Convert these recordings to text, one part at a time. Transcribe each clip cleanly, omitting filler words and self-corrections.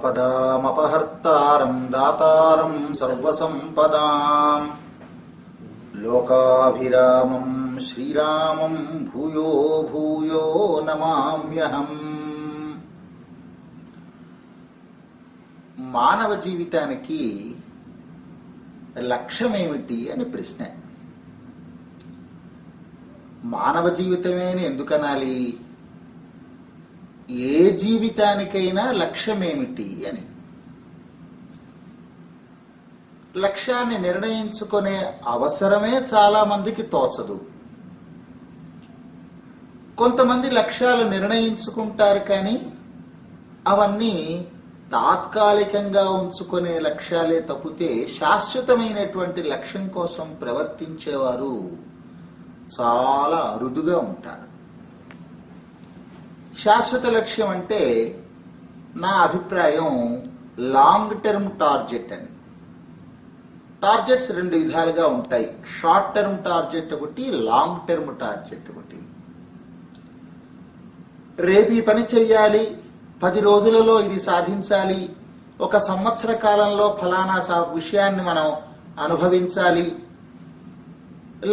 పదామపహర్తారం దాతారం సర్వసంపదాం లోకాభిరామం శ్రీరామం భూయో భూయో నమామ్యహం. మానవ జీవితానికి లక్ష్యమేమిటి అని ప్రశ్న. మానవ జీవితమే అని ఎందుకనాలి? ఏ జీవితానికైనా లక్ష్యమేమిటి అని. లక్ష్యాన్ని నిర్ణయించుకునే అవసరమే చాలా మందికి తోచదు. కొంతమంది లక్ష్యాలు నిర్ణయించుకుంటారు, కానీ అవన్నీ తాత్కాలికంగా ఉంచుకునే లక్ష్యాలే తప్పితే శాశ్వతమైనటువంటి లక్ష్యం కోసం ప్రవర్తించేవారు చాలా అరుదుగా ఉంటారు. శాశ్వత లక్ష్యం అంటే నా అభిప్రాయం లాంగ్ టర్మ్ టార్గెట్ అని. టార్గెట్స్ రెండు విధాలుగా ఉంటాయి. షార్ట్ టర్మ్ టార్గెట్ ఒకటి, లాంగ్ టర్మ్ టార్గెట్ ఒకటి. రేపు ఈ పని చెయ్యాలి, 10 రోజులలో ఇది సాధించాలి, 1 సంవత్సర కాలంలో ఫలానా విషయాన్ని మనం అనుభవించాలి,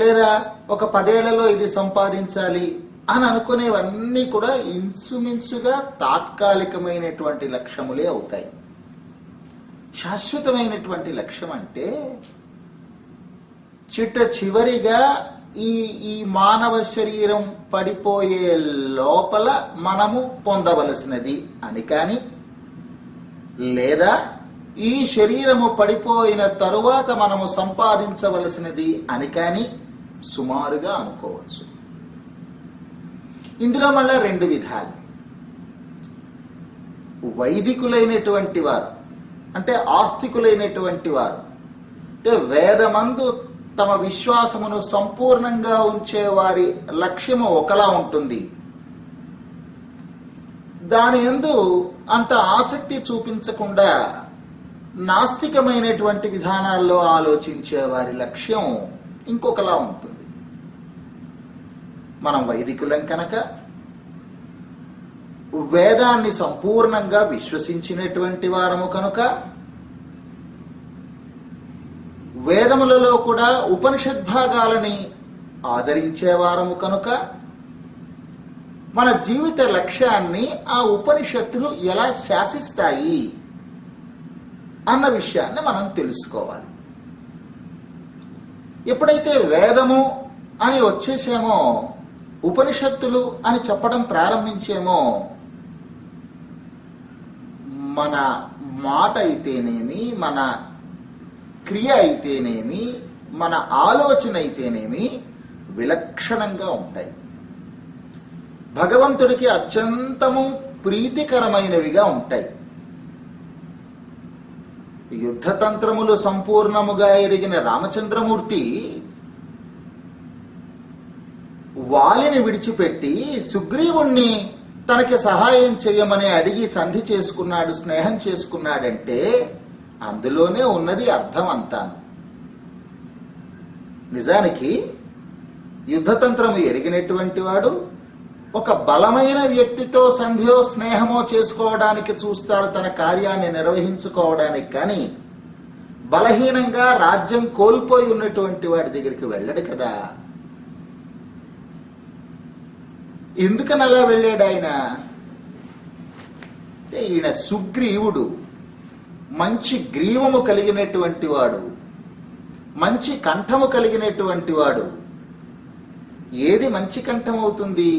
లేదా 10 ఏళ్లలో ఇది సంపాదించాలి అని అనుకునేవన్నీ కూడా ఇంచుమించుగా తాత్కాలికమైనటువంటి లక్ష్యములే అవుతాయి. శాశ్వతమైనటువంటి లక్ష్యం అంటే చివరిగా ఈ మానవ శరీరం పడిపోయే లోపల మనము పొందవలసినది అని కానీ, లేదా ఈ శరీరము పడిపోయిన తరువాత మనము సంపాదించవలసినది అని కానీ సుమారుగా అనుకోవచ్చు. ఇందులో మళ్ళా 2 విధాలు. వైదికులైనటువంటి వారు అంటే ఆస్తికులైనటువంటి వారు, అంటే వేదమందు తమ విశ్వాసమును సంపూర్ణంగా ఉంచే వారి లక్ష్యము ఒకలా ఉంటుంది. దాని యందు అంత ఆసక్తి చూపించకుండా నాస్తికమైనటువంటి విధానాల్లో ఆలోచించే వారి లక్ష్యం ఇంకొకలా ఉంటుంది. మనం వైదికులం కనుక వేదాన్ని సంపూర్ణంగా విశ్వసించినటువంటి వారము కనుక, వేదములలో కూడా ఉపనిషద్భాగాలని ఆదరించేవారము కనుక, మన జీవిత లక్ష్యాన్ని ఆ ఉపనిషత్తులు ఎలా శాసిస్తాయి అన్న విషయాన్ని మనం తెలుసుకోవాలి. ఎప్పుడైతే వేదము అని వచ్చేసేమో, ఉపనిషత్తులు అని చెప్పడం ప్రారంభించేమో, మన మాట అయితేనేమి, మన క్రియ అయితేనేమి, మన ఆలోచన అయితేనేమి విలక్షణంగా ఉంటాయి. భగవంతుడికి అత్యంతము ప్రీతికరమైనవిగా ఉంటాయి. యుద్ధతంత్రములు సంపూర్ణముగా ఎరిగిన రామచంద్రమూర్తి వాలిని విడిచిపెట్టి సుగ్రీవుణ్ణి తనకి సహాయం చేయమని అడిగి సంధి చేసుకున్నాడు, స్నేహం చేసుకున్నాడంటే అందులోనే ఉన్నది అర్థం అంతా. నిజానికి యుద్ధతంత్రము ఎరిగినటువంటి వాడు ఒక బలమైన వ్యక్తితో సంధియో స్నేహమో చేసుకోవడానికి చూస్తాడు, తన కార్యాన్ని నిర్వహించుకోవడానికి. కానీ బలహీనంగా రాజ్యం కోల్పోయి ఉన్నటువంటి వాడి దగ్గరికి వెళ్ళడు కదా. ఎందుకని అలా వెళ్ళాడు ఆయన? ఈయన సుగ్రీవుడు మంచి గ్రీవము కలిగినటువంటి వాడు, మంచి కంఠము కలిగినటువంటి వాడు. ఏది మంచి కంఠం అవుతుంది?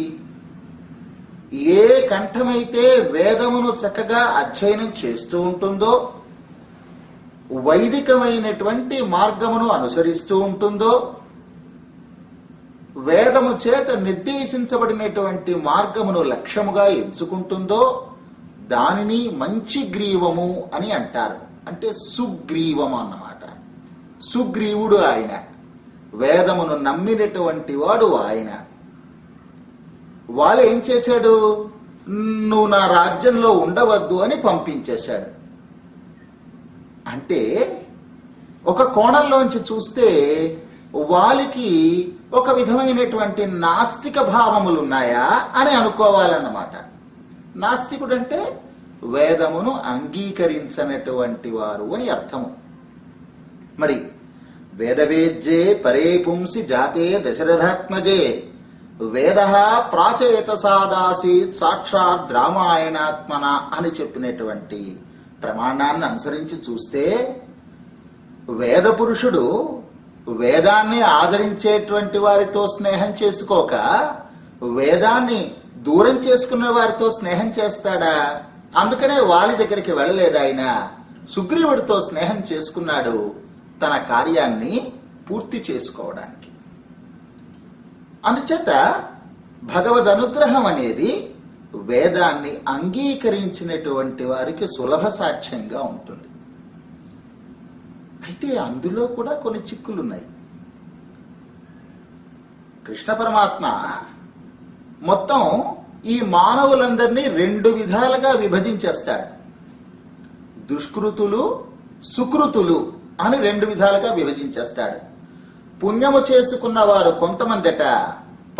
ఏ కంఠమైతే వేదమును చక్కగా అధ్యయనం చేస్తూ ఉంటుందో, వైదికమైనటువంటి మార్గమును అనుసరిస్తూ ఉంటుందో, వేదము చేత నిర్దేశించబడినటువంటి మార్గమును లక్ష్యముగా ఎంచుకుంటుందో దానిని మంచి గ్రీవము అని అంటారు. అంటే సుగ్రీవము అన్నమాట. సుగ్రీవుడు ఆయన, వేదమును నమ్మినటువంటి వాడు ఆయన. వాళ్ళు ఏం చేశాడు? నువ్వు నా రాజ్యంలో ఉండవద్దు అని పంపించేశాడు. అంటే ఒక కోణంలోంచి చూస్తే వాళ్ళకి ఒక విధమైనటువంటి నాస్తిక భావములు ఉన్నాయా అని అనుకోవాలన్నమాట. నాస్తికుడంటే వేదమును అంగీకరించనటువంటి వారు అని అర్థము. మరి వేదవేద్యే పరే పుంసి జాతే దశరథాత్మజే వేద ప్రాచేతసాదాసీత్ సాక్షాత్ రామాయణాత్మన అని చెప్పినటువంటి ప్రమాణాన్ని అనుసరించి చూస్తే వేద పురుషుడు వేదాన్ని ఆదరించేటువంటి వారితో స్నేహం చేసుకోక వేదాన్ని దూరం చేసుకున్న వారితో స్నేహం చేస్తాడా? అందుకనే వాలి దగ్గరికి వెళ్ళలేదు. ఆయన సుగ్రీవుడితో స్నేహం చేసుకున్నాడు తన కార్యాన్ని పూర్తి చేసుకోవడానికి. అందుచేత భగవద్ అనుగ్రహం అనేది వేదాన్ని అంగీకరించినటువంటి వారికి సులభ సాధ్యంగా ఉంటుంది. అయితే అందులో కూడా కొన్ని చిక్కులున్నాయి. కృష్ణ పరమాత్మ మొత్తం ఈ మానవులందరినీ 2 విధాలుగా విభజించేస్తాడు. దుష్కృతులు, సుకృతులు అని 2 విధాలుగా విభజించేస్తాడు. పుణ్యము చేసుకున్న వారు కొంతమందట,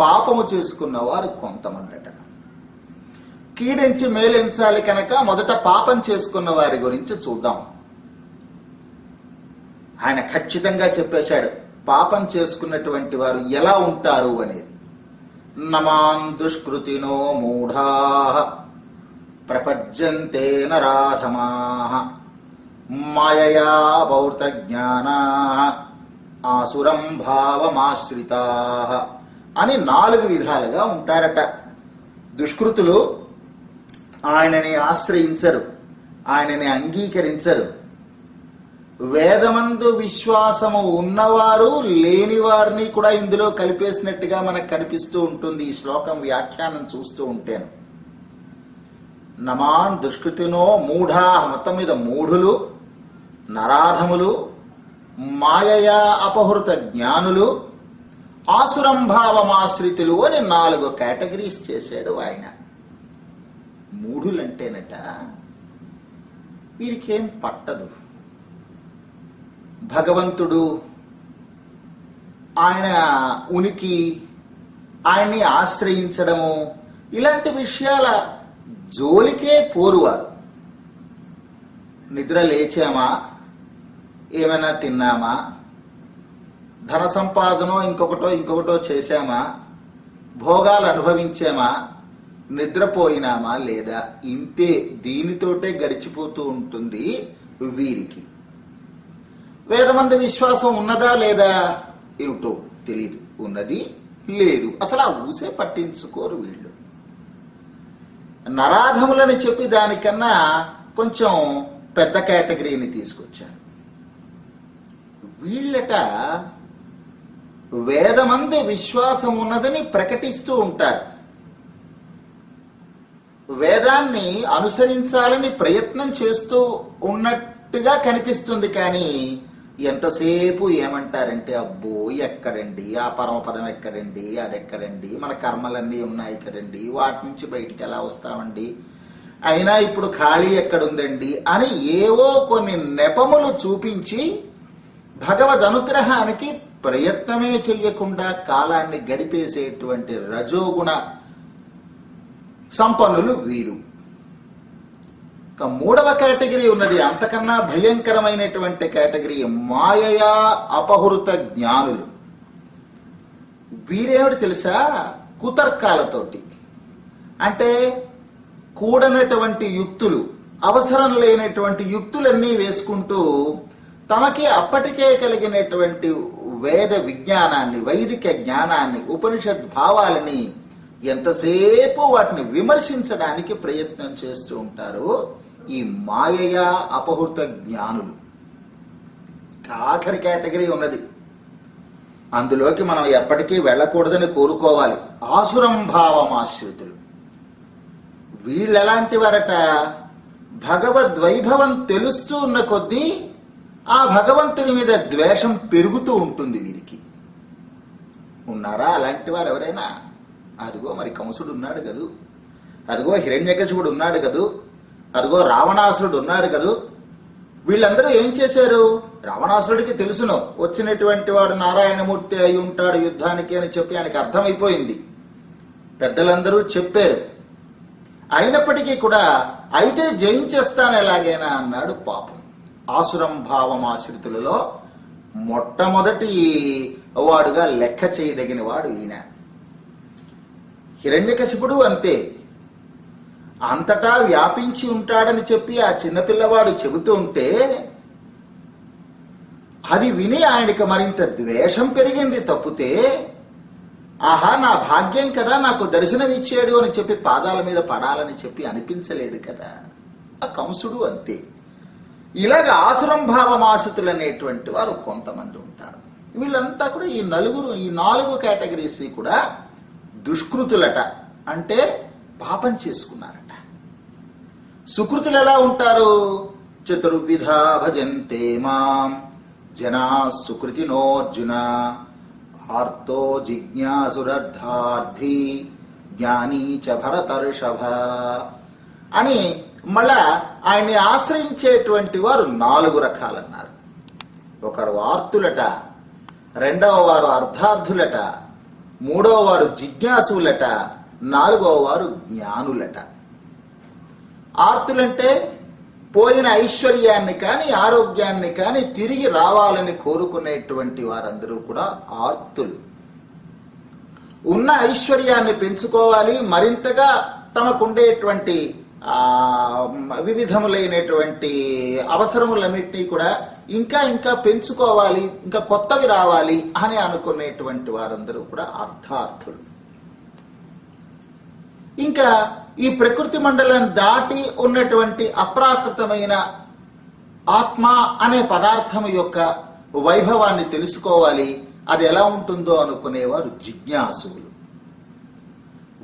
పాపము చేసుకున్న వారు కొంతమందట. కీడించి మేలించాలి కనుక మొదట పాపం చేసుకున్న వారి గురించి చూద్దాం. ఆయన ఖచ్చితంగా చెప్పేశాడు పాపం చేసుకున్నటువంటి వారు ఎలా ఉంటారు అనేది. నమాన్ దుష్కృతినో మూఢా ప్రపజ్యంతే నరాధమాః మాయయా పౌర్త జ్ఞానా ఆసురం భావమాశ్రితాః అని 4 విధాలుగా ఉంటారట. దుష్కృతులు ఆయనని ఆశ్రయించరు, ఆయనని అంగీకరించరు. వేదమందు విశ్వాసము ఉన్నవారు లేని వారిని కూడా ఇందులో కలిపేసినట్టుగా మనకు కనిపిస్తూ ఉంటుంది ఈ శ్లోకం వ్యాఖ్యానం చూస్తూ ఉంటాను. నమాన్ దుష్కృతినో మూఢా, మొత్తం మీద మూఢులు, నరాధములు, మాయయా అపహృత జ్ఞానులు, ఆసురం భావమాశ్రితులు అని 4 కేటగిరీస్ చేశాడు ఆయన. మూఢులంటేనట వీరికేం పట్టదు. భగవంతుడు, ఆయన ఉనికి, ఆయన్ని ఆశ్రయించడము ఇలాంటి విషయాల జోలికే పోరువారు. నిద్ర లేచామా, ఏమైనా తిన్నామా, ధన సంపాదనో ఇంకొకటో చేశామా, భోగాలు అనుభవించామా, నిద్రపోయినామా లేదా, ఇంతే, దీనితోటే గడిచిపోతూ ఉంటుంది వీరికి. వేదమందు విశ్వాసం ఉన్నదా లేదా ఏమిటో తెలియదు, ఉన్నది లేదు, అసలు ఆ ఊసే పట్టించుకోరు వీళ్ళు. నరాధములని చెప్పి దానికన్నా కొంచెం పెద్ద కేటగిరీని తీసుకొచ్చారు. వీళ్ళట వేదమందు విశ్వాసం ఉన్నదని ప్రకటిస్తూ ఉంటారు, వేదాన్ని అనుసరించాలని ప్రయత్నం చేస్తూ ఉన్నట్టుగా కనిపిస్తుంది. కానీ ఎంతసేపు ఏమంటారంటే అబ్బో ఎక్కడండి, ఆ పరమపదం ఎక్కడండి, అది ఎక్కడండి, మన కర్మలన్నీ ఉన్నాయి కదండి, వాటి నుంచి బయటికి ఎలా వస్తామండి, అయినా ఇప్పుడు ఖాళీ ఎక్కడుందండి అని ఏవో కొన్ని నెపములు చూపించి భగవద్ అనుగ్రహానికి ప్రయత్నమే చెయ్యకుండా కాలాన్ని గడిపేసేటువంటి రజోగుణ సంపన్నులు వీరు. మూడవ కేటగిరీ ఉన్నది, అంతకన్నా భయంకరమైనటువంటి కేటగిరీ, మాయయా అపహృత జ్ఞానులు. వీరేమిటి తెలుసా? కుతర్కాలతోటి, అంటే కూడనటువంటి యుక్తులు, అవసరం లేనటువంటి యుక్తులన్నీ వేసుకుంటూ తమకి అప్పటికే కలిగినటువంటి వేద విజ్ఞానాన్ని, వైదిక జ్ఞానాన్ని, ఉపనిషద్ భావాలని ఎంతసేపు వాటిని విమర్శించడానికి ప్రయత్నం చేస్తూ ఉంటారు ఈ మాయయా అపహృత జ్ఞానులు. ఆఖరి కేటగిరీ ఉన్నది, అందులోకి మనం ఎప్పటికీ వెళ్ళకూడదని కోరుకోవాలి, ఆసురం భావమాశ్రితులు. వీళ్ళు ఎలాంటి వారట? భగవద్వైభవం తెలుస్తూ ఉన్న కొద్దీ ఆ భగవంతుని మీద ద్వేషం పెరుగుతూ ఉంటుంది వీరికి. ఉన్నారా అలాంటి వారు ఎవరైనా? అదిగో మరి కంసుడు ఉన్నాడు కదూ, అదిగో హిరణ్యకశిపుడు ఉన్నాడు కదూ, అదిగో రావణాసురుడు ఉన్నారు కదూ. వీళ్ళందరూ ఏం చేశారు? రావణాసురుడికి తెలుసును వచ్చినటువంటి వాడు నారాయణమూర్తి అయి ఉంటాడు యుద్ధానికి అని చెప్పి ఆయనకి అర్థమైపోయింది, పెద్దలందరూ చెప్పారు. అయినప్పటికీ కూడా అయితే జయించేస్తాను ఎలాగైనా అన్నాడు. పాపం ఆసురం భావం ఆశ్రితులలో మొట్టమొదటి వాడుగా లెక్క చేయదగిన వాడు ఈయన. హిరణ్యకశిపుడు అంతే. అంతటా వ్యాపించి ఉంటాడని చెప్పి ఆ చిన్నపిల్లవాడు చెబుతూ ఉంటే అది విని ఆయనకి మరింత ద్వేషం పెరిగింది తప్పితే ఆహా నా భాగ్యం కదా నాకు దర్శనం ఇచ్చాడు అని చెప్పి పాదాల మీద పడాలని చెప్పి అనిపించలేదు కదా. ఆ కంసుడు అంతే. ఇలాగ ఆసురం భావమాసుతులు అనేటువంటి వారు కొంతమంది ఉంటారు. వీళ్ళంతా కూడా ఈ 4 కేటగిరీస్ కూడా దుష్కృతులట, అంటే పాపం చేసుకున్నారట. సుకృతులు ఎలా ఉంటారు? చతుర్విధా భజంతే మాం జనా సుకృతినోర్జున ఆర్తో జిజ్ఞాసురర్థార్థి జ్ఞానీ చ భరతర్షభ అని మళ్ళా ఆయన్ని ఆశ్రయించేటువంటి వారు 4 రకాలన్నారు. ఒకరు ఆర్తులట, రెండవ వారు అర్థార్థులట, మూడవ వారు జిజ్ఞాసులట, 4వ వారు జ్ఞానులట. ఆర్తులంటే పోయిన ఐశ్వర్యాన్ని కానీ ఆరోగ్యాన్ని కానీ తిరిగి రావాలని కోరుకునేటువంటి వారందరూ కూడా ఆర్తులు. ఉన్న ఐశ్వర్యాన్ని పెంచుకోవాలి, మరింతగా తమకుండేటువంటి వివిధములైనటువంటి అవసరములన్నింటినీ కూడా ఇంకా ఇంకా పెంచుకోవాలి, ఇంకా కొత్తవి రావాలి అని అనుకునేటువంటి వారందరూ కూడా అర్థార్థులు. ఇంకా ఈ ప్రకృతి మండలం దాటి ఉన్నటువంటి అప్రాకృతమైన ఆత్మ అనే పదార్థం యొక్క వైభవాన్ని తెలుసుకోవాలి, అది ఎలా ఉంటుందో అనుకునేవారు జిజ్ఞాసులు.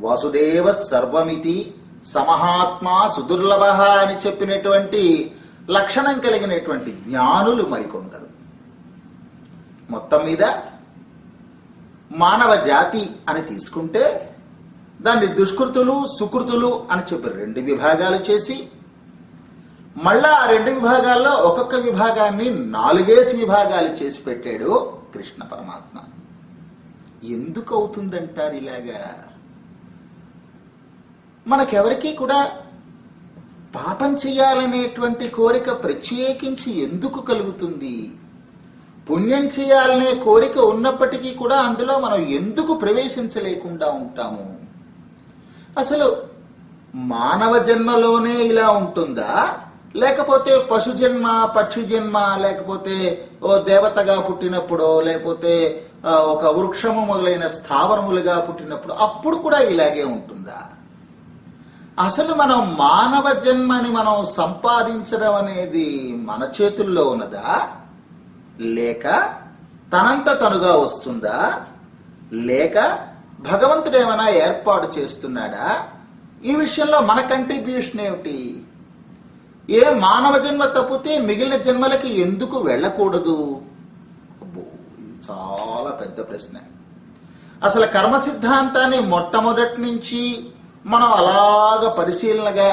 వాసుదేవ సర్వమితి సమహాత్మా సుదుర్లభ అని చెప్పినటువంటి లక్షణం కలిగినటువంటి జ్ఞానులు మరికొందరు. మొత్తం మీద మానవ జాతి అని తీసుకుంటే దాన్ని దుష్కృతులు సుకృతులు అని చెప్పి 2 విభాగాలు చేసి మళ్ళా ఆ 2 విభాగాల్లో ఒక్కొక్క విభాగాన్ని 4 విభాగాలు చేసి పెట్టాడు కృష్ణ పరమాత్మ. ఎందుకు అవుతుందంటారు ఇలాగా? మనకెవరికీ కూడా పాపం చేయాలనేటువంటి కోరిక ప్రత్యేకించి ఎందుకు కలుగుతుంది? పుణ్యం చేయాలనే కోరిక ఉన్నప్పటికీ కూడా అందులో మనం ఎందుకు ప్రవేశించలేకుండా ఉంటాము? అసలు మానవ జన్మలోనే ఇలా ఉంటుందా, లేకపోతే పశు జన్మ, పక్షి జన్మ, లేకపోతే ఓ దేవతగా పుట్టినప్పుడో, లేకపోతే ఒక వృక్షము మొదలైన స్థావరములుగా పుట్టినప్పుడు అప్పుడు కూడా ఇలాగే ఉంటుందా? అసలు మనం మానవ జన్మని మనం సంపాదించడం అనేది మన చేతుల్లో ఉన్నదా, లేక తనంత తనుగా వస్తుందా, లేక భగవంతుడు ఏమైనా ఏర్పాటు చేస్తున్నాడా? ఈ విషయంలో మన కంట్రిబ్యూషన్ ఏమిటి? ఏ మానవ జన్మ తప్పితే మిగిలిన జన్మలకి ఎందుకు వెళ్ళకూడదు? అబ్బో, ఇది చాలా పెద్ద ప్రశ్న. అసలు కర్మ సిద్ధాంతాన్ని మొట్టమొదటి నుంచి మనం అలాగ పరిశీలనగా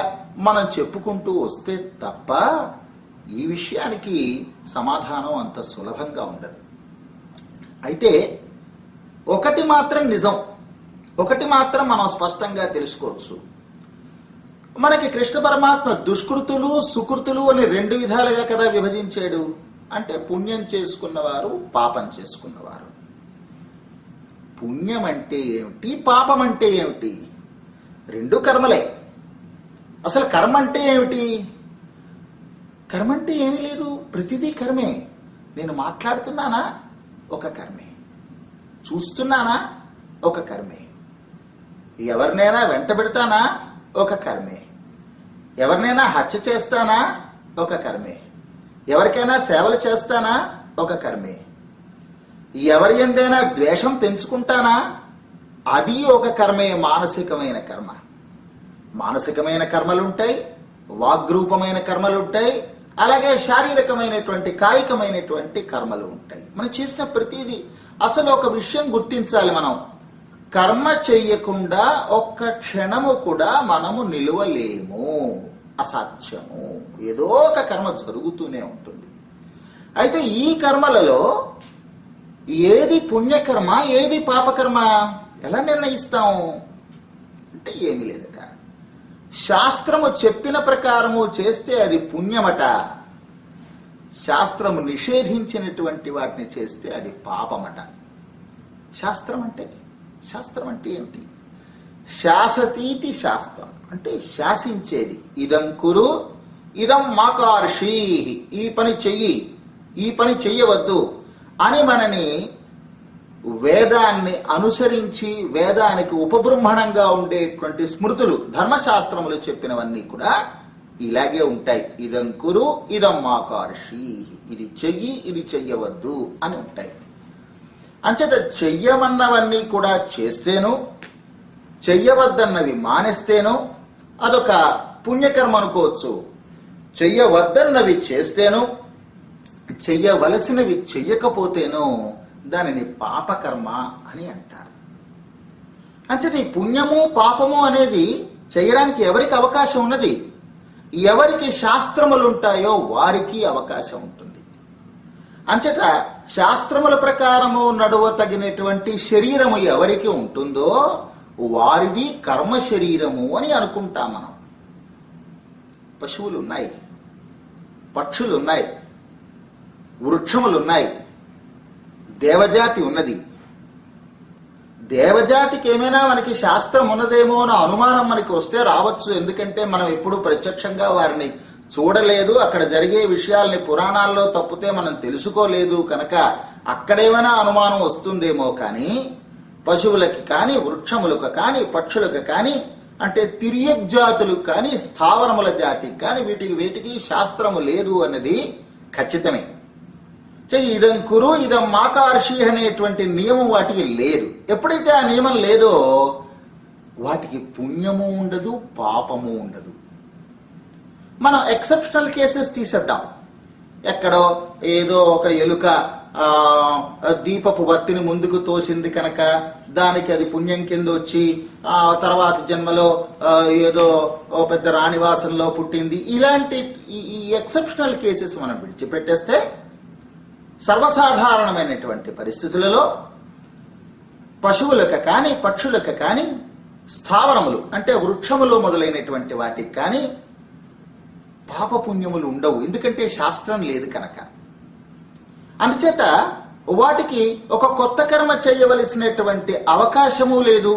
మనం చెప్పుకుంటూ వస్తే తప్ప ఈ విషయానికి సమాధానం అంత సులభంగా ఉండదు. అయితే ఒకటి మాత్రం నిజం, ఒకటి మాత్రం మనం స్పష్టంగా తెలుసుకోవచ్చు. మనకి కృష్ణ పరమాత్మ దుష్కృతులు సుకృతులు అని 2 విధాలుగా కదా విభజించాడు. అంటే పుణ్యం చేసుకున్నవారు, పాపం చేసుకున్నవారు. పుణ్యం అంటే ఏమిటి, పాపం అంటే ఏమిటి? 2 కర్మలే. అసలు కర్మ అంటే ఏమిటి? కర్మ అంటే ఏమీ లేదు, ప్రతిదీ కర్మే. నేను మాట్లాడుతున్నానా, ఒక కర్మే. చూస్తున్నానా, ఒక కర్మే. ఎవరినైనా వెంట పెడతానా, ఒక కర్మే. ఎవరినైనా హత్య చేస్తానా, ఒక కర్మే. ఎవరికైనా సేవలు చేస్తానా, ఒక కర్మే. ఎవరి ఎందైనా ద్వేషం పెంచుకుంటానా, అది ఒక కర్మే. మానసికమైన కర్మ. మానసికమైన కర్మలుంటాయి, వాగ్రూపమైన కర్మలుంటాయి, అలాగే శారీరకమైనటువంటి కాయికమైనటువంటి కర్మలు ఉంటాయి. మనం చేసిన ప్రతిదీ. అసలు ఒక విషయం గుర్తించాలి, మనం కర్మ చెయ్యకుండా ఒక్క క్షణము కూడా మనము నిలవలేము, అసాధ్యము. ఏదో ఒక కర్మ జరుగుతూనే ఉంటుంది. అయితే ఈ కర్మలలో ఏది పుణ్యకర్మ, ఏది పాపకర్మ ఎలా నిర్ణయిస్తాం అంటే ఏమీ లేదట. శాస్త్రము చెప్పిన ప్రకారము చేస్తే అది పుణ్యమట, శాస్త్రము నిషేధించినటువంటి వాటిని చేస్తే అది పాపమట. శాస్త్రం అంటే ఏమిటి? శాసతీతి శాస్త్రం అంటే శాసించేది. ఇదం కురు ఇదం మాకార్షి, ఈ పని చెయ్యి, ఈ పని చెయ్యవద్దు అని మనని వేదాన్ని అనుసరించి వేదానికి ఉపబృంహణంగా ఉండేటువంటి స్మృతులు, ధర్మశాస్త్రములు చెప్పినవన్నీ కూడా ఇలాగే ఉంటాయి. ఇదం కురు ఇదం మాకార్షి, ఇది చెయ్యి ఇది చెయ్యవద్దు అని ఉంటాయి. అంచేత చెయ్యమన్నవన్నీ కూడా చేస్తేను, చెయ్యవద్దన్నవి మానేస్తేను అదొక పుణ్యకర్మ అనుకోవచ్చు. చెయ్యవద్దన్నవి చేస్తేను, చెయ్యవలసినవి చెయ్యకపోతేనో దానిని పాపకర్మ అని అంటారు. అంచేత ఈ పుణ్యము పాపము అనేది చేయడానికి ఎవరికి అవకాశం ఉన్నది? ఎవరికి శాస్త్రములు ఉంటాయో వారికి అవకాశం ఉంటుంది. అంచేత శాస్త్రముల ప్రకారము నడువ తగినటువంటి శరీరము ఎవరికి ఉంటుందో వారిది కర్మ శరీరము అని అనుకుంటాం మనం. పశువులున్నాయి, పక్షులున్నాయి, వృక్షములున్నాయి, దేవజాతి ఉన్నది. దేవజాతికి ఏమైనా మనకి శాస్త్రం ఉన్నదేమో అన్న అనుమానం మనకి వస్తే రావచ్చు. ఎందుకంటే మనం ఎప్పుడు ప్రత్యక్షంగా వారిని చూడలేదు, అక్కడ జరిగే విషయాల్ని పురాణాల్లో తప్పితే మనం తెలుసుకోలేదు కనుక అక్కడేమైనా అనుమానం వస్తుందేమో. కానీ పశువులకి కానీ, వృక్షములకు కానీ, పక్షులకు కానీ, అంటే తిర్యగ్జాతులకు కానీ, స్థావరముల జాతికి కానీ వీటికి శాస్త్రము లేదు అన్నది ఖచ్చితమే. ఇదం కురు ఇదం మాకార్షి అనేటువంటి నియమం వాటికి లేదు. ఎప్పుడైతే ఆ నియమం లేదో వాటికి పుణ్యము ఉండదు, పాపము ఉండదు. మనం ఎక్సెప్షనల్ కేసెస్ తీసేద్దాం. ఎక్కడో ఏదో ఒక ఎలుక దీపపు బత్తిని ముందుకు తోసింది కనుక దానికి అది పుణ్యం కింద వచ్చి తర్వాత జన్మలో ఏదో పెద్ద రాణివాసంలో పుట్టింది. ఇలాంటి ఈ ఎక్సెప్షనల్ కేసెస్ మనం విడిచిపెట్టేస్తే సర్వసాధారణమైనటువంటి పరిస్థితులలో పశువులకు కానీ, పక్షులకు కానీ, స్థావరములు అంటే వృక్షములు మొదలైనటువంటి వాటికి కానీ పాపపుణ్యములు ఉండవు. ఎందుకంటే శాస్త్రం లేదు కనుక. అందుచేత వాటికి ఒక కొత్త కర్మ చేయవలసినటువంటి అవకాశము లేదు.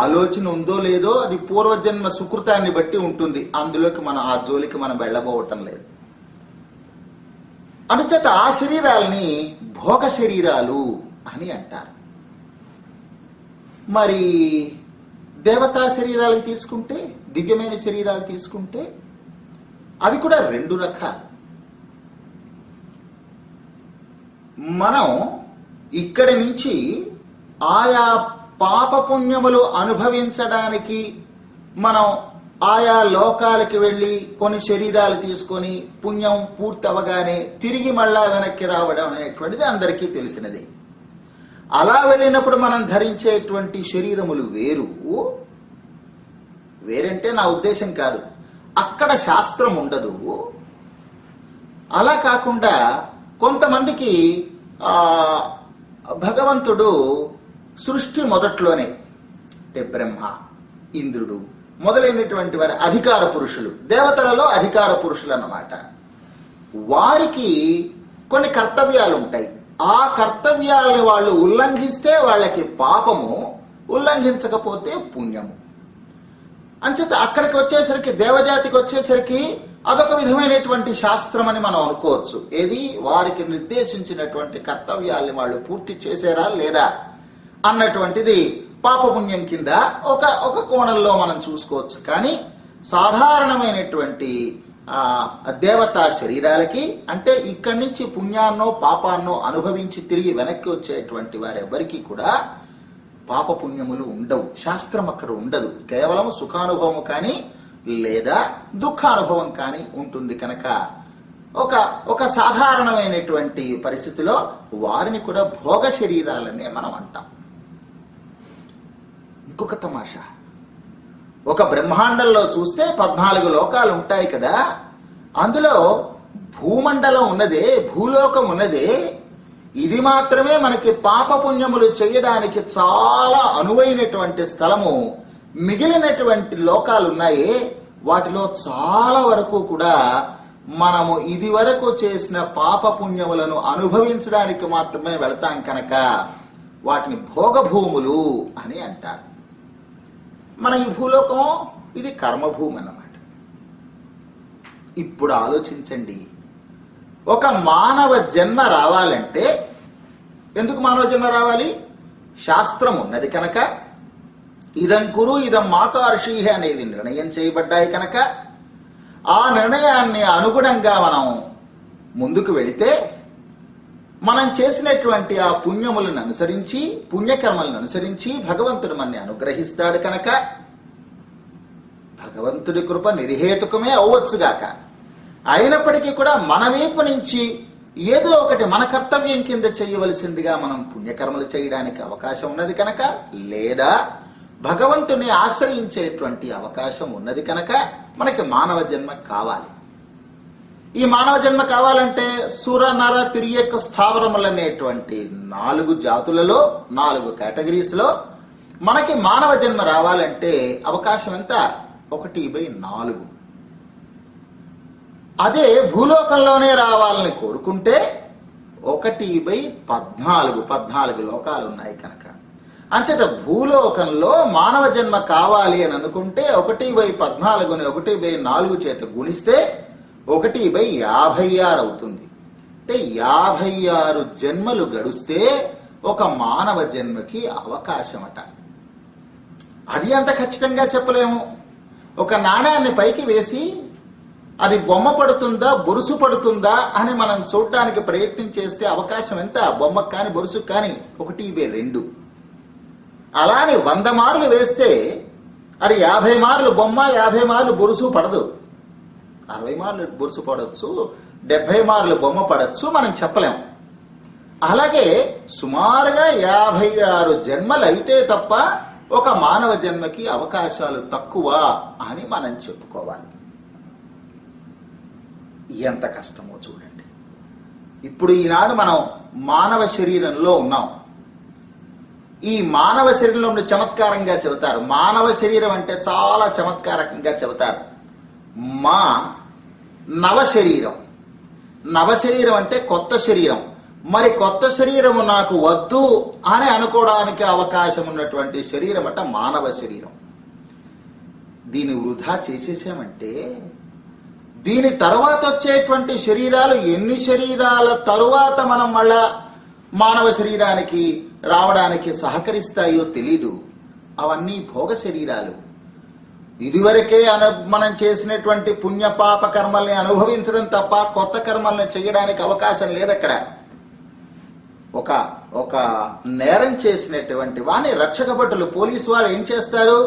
ఆలోచన ఉందో లేదో అది పూర్వజన్మ సుకృతాన్ని బట్టి ఉంటుంది. అందులోకి మనం ఆ జోలికి మనం వెళ్ళబోవటం లేదు. అందుచేత ఆ శరీరాలని భోగ శరీరాలు అని అంటారు. మరి దేవతా శరీరాలు తీసుకుంటే, దివ్యమైన శరీరాలు తీసుకుంటే అవి కూడా రెండు రకాలు. మనం ఇక్కడి నుంచి ఆయా పాపపుణ్యములు అనుభవించడానికి మనం ఆయా లోకాలకి వెళ్ళి కొన్ని శరీరాలు తీసుకొని పుణ్యం పూర్తి అవగానే తిరిగి మళ్ళా వెనక్కి రావడం అనేటువంటిది అందరికీ తెలిసినదే. అలా వెళ్ళినప్పుడు మనం ధరించేటువంటి శరీరములు వేరంటే నా ఉద్దేశం కాదు, అక్కడ శాస్త్రం ఉండదు. అలా కాకుండా కొంతమందికి భగవంతుడు సృష్టి మొదట్లోనే అంటే బ్రహ్మ, ఇంద్రుడు మొదలైనటువంటి వారి అధికార పురుషులు, దేవతలలో అధికార పురుషులు అన్నమాట. వారికి కొన్ని కర్తవ్యాలు ఉంటాయి. ఆ కర్తవ్యాలను వాళ్ళు ఉల్లంఘిస్తే వాళ్ళకి పాపము, ఉల్లంఘించకపోతే పుణ్యము. అంచేత అక్కడికి వచ్చేసరికి, దేవజాతికి వచ్చేసరికి అదొక విధమైనటువంటి శాస్త్రం అని మనం అనుకోవచ్చు. ఏది వారికి నిర్దేశించినటువంటి కర్తవ్యాల్ని వాళ్ళు పూర్తి చేశారా లేదా అన్నటువంటిది పాపపుణ్యం కింద ఒక కోణంలో మనం చూసుకోవచ్చు. కానీ సాధారణమైనటువంటి దేవతా శరీరాలకి అంటే ఇక్కడి నుంచి పుణ్యాన్నో పాపాన్నో అనుభవించి తిరిగి వెనక్కి వచ్చేటువంటి వారెవ్వరికీ కూడా పాపపుణ్యములు ఉండవు. శాస్త్రం అక్కడ ఉండదు. కేవలం సుఖానుభవం కానీ లేదా దుఃఖానుభవం కానీ ఉంటుంది కనుక ఒక సాధారణమైనటువంటి పరిస్థితిలో వారిని కూడా భోగ శరీరాలనే మనం అంటాం. ఇంకొక తమాషా, ఒక బ్రహ్మాండంలో చూస్తే 14 లోకాలు ఉంటాయి కదా. అందులో భూమండలం ఉన్నదే, భూలోకం ఉన్నదే, ఇది మాత్రమే మనకి పాపపుణ్యములు చేయడానికి చాలా అనువైనటువంటి స్థలము. మిగిలినటువంటి లోకాలు ఉన్నాయే వాటిలో చాలా వరకు కూడా మనము ఇది వరకు చేసిన పాపపుణ్యములను అనుభవించడానికి మాత్రమే వెళతాం కనుక వాటిని భోగభూములు అని అంటారు. మన ఈ భూలోకం ఇది కర్మభూమి అన్నమాట. ఇప్పుడు ఆలోచించండి, ఒక మానవ జన్మ రావాలంటే ఎందుకు మానవ జన్మ రావాలి? శాస్త్రం ఉన్నది కనుక, ఇదం కురు ఇదం మాకార్షి అనేది నిర్ణయం చేయబడ్డాయి కనుక ఆ నిర్ణయాన్ని అనుగుణంగా మనం ముందుకు వెళితే మనం చేసినటువంటి ఆ పుణ్యములను అనుసరించి, పుణ్యకర్మలను అనుసరించి భగవంతుడు మనని అనుగ్రహిస్తాడు కనుక భగవంతుడి కృప నిర్హేతుకమే అవ్వచ్చుగాక. అయినప్పటికీ కూడా మన వైపు నుంచి ఏదో ఒకటి మన కర్తవ్యం కింద చేయవలసిందిగా మనం పుణ్యకర్మలు చేయడానికి అవకాశం ఉన్నది కనుక, లేదా భగవంతుని ఆశ్రయించేటువంటి అవకాశం ఉన్నది కనుక మనకి మానవ జన్మ కావాలి. ఈ మానవ జన్మ కావాలంటే సుర నర తిరియక స్థావరములు అనేటువంటి 4 జాతులలో 4 కేటగిరీస్ లో మనకి మానవ జన్మ రావాలంటే అవకాశం ఎంత? 1/4. అదే భూలోకంలోనే రావాలని కోరుకుంటే 1/14 లోకాలు ఉన్నాయి కనుక, అంచేత భూలోకంలో మానవ జన్మ కావాలి అని అనుకుంటే 1/14ని 1/4 చేత గుణిస్తే 1/56 అవుతుంది. అంటే 56 జన్మలు గడుస్తే ఒక మానవ జన్మకి అవకాశమట. అది అంత ఖచ్చితంగా చెప్పలేము. ఒక నాణ్యాన్ని పైకి వేసి అది బొమ్మ పడుతుందా బొరుసు పడుతుందా అని మనం చూడడానికి ప్రయత్నం చేస్తే అవకాశం ఎంత? బొమ్మకు కానీ బొరుసుకు కానీ 1/2. అలానే 100 మార్లు వేస్తే అది 50 మార్లు బొమ్మ 50 మార్లు బొరుసు పడదు. 60 మార్లు బొరుసు పడవచ్చు, 70 మార్లు బొమ్మ పడచ్చు, మనం చెప్పలేం. అలాగే సుమారుగా 56 జన్మలు అయితే తప్ప ఒక మానవ జన్మకి అవకాశాలు తక్కువ అని మనం చెప్పుకోవాలి. ఎంత కష్టమో చూడండి. ఇప్పుడు ఈనాడు మనం మానవ శరీరంలో ఉన్నాం. ఈ మానవ శరీరంలో ఉన్న చమత్కారంగా చెబుతారు. మానవ శరీరం అంటే చాలా చమత్కారకంగా చెబుతారు. మా నవశరీరం. నవశరీరం అంటే కొత్త శరీరం. మరి కొత్త శరీరము నాకు వద్దు అని అనుకోవడానికి అవకాశం ఉన్నటువంటి శరీరం అట మానవ శరీరం. దీన్ని వృధా చేసేసామంటే దీని తర్వాత వచ్చేటువంటి శరీరాలు ఎన్ని శరీరాల తరువాత మనం మళ్ళా మానవ శరీరానికి రావడానికి సహకరిస్తాయో తెలీదు. అవన్నీ భోగ శరీరాలు. ఇదివరకే మనం చేసినటువంటి పుణ్య పాప కర్మల్ని అనుభవించడం తప్ప కొత్త కర్మల్ని చేయడానికి అవకాశం లేదక్కడ. ఒక నేరం చేసినటువంటి వాడిని రక్షక భటులు పోలీసు వాళ్ళు ఏం చేస్తారు?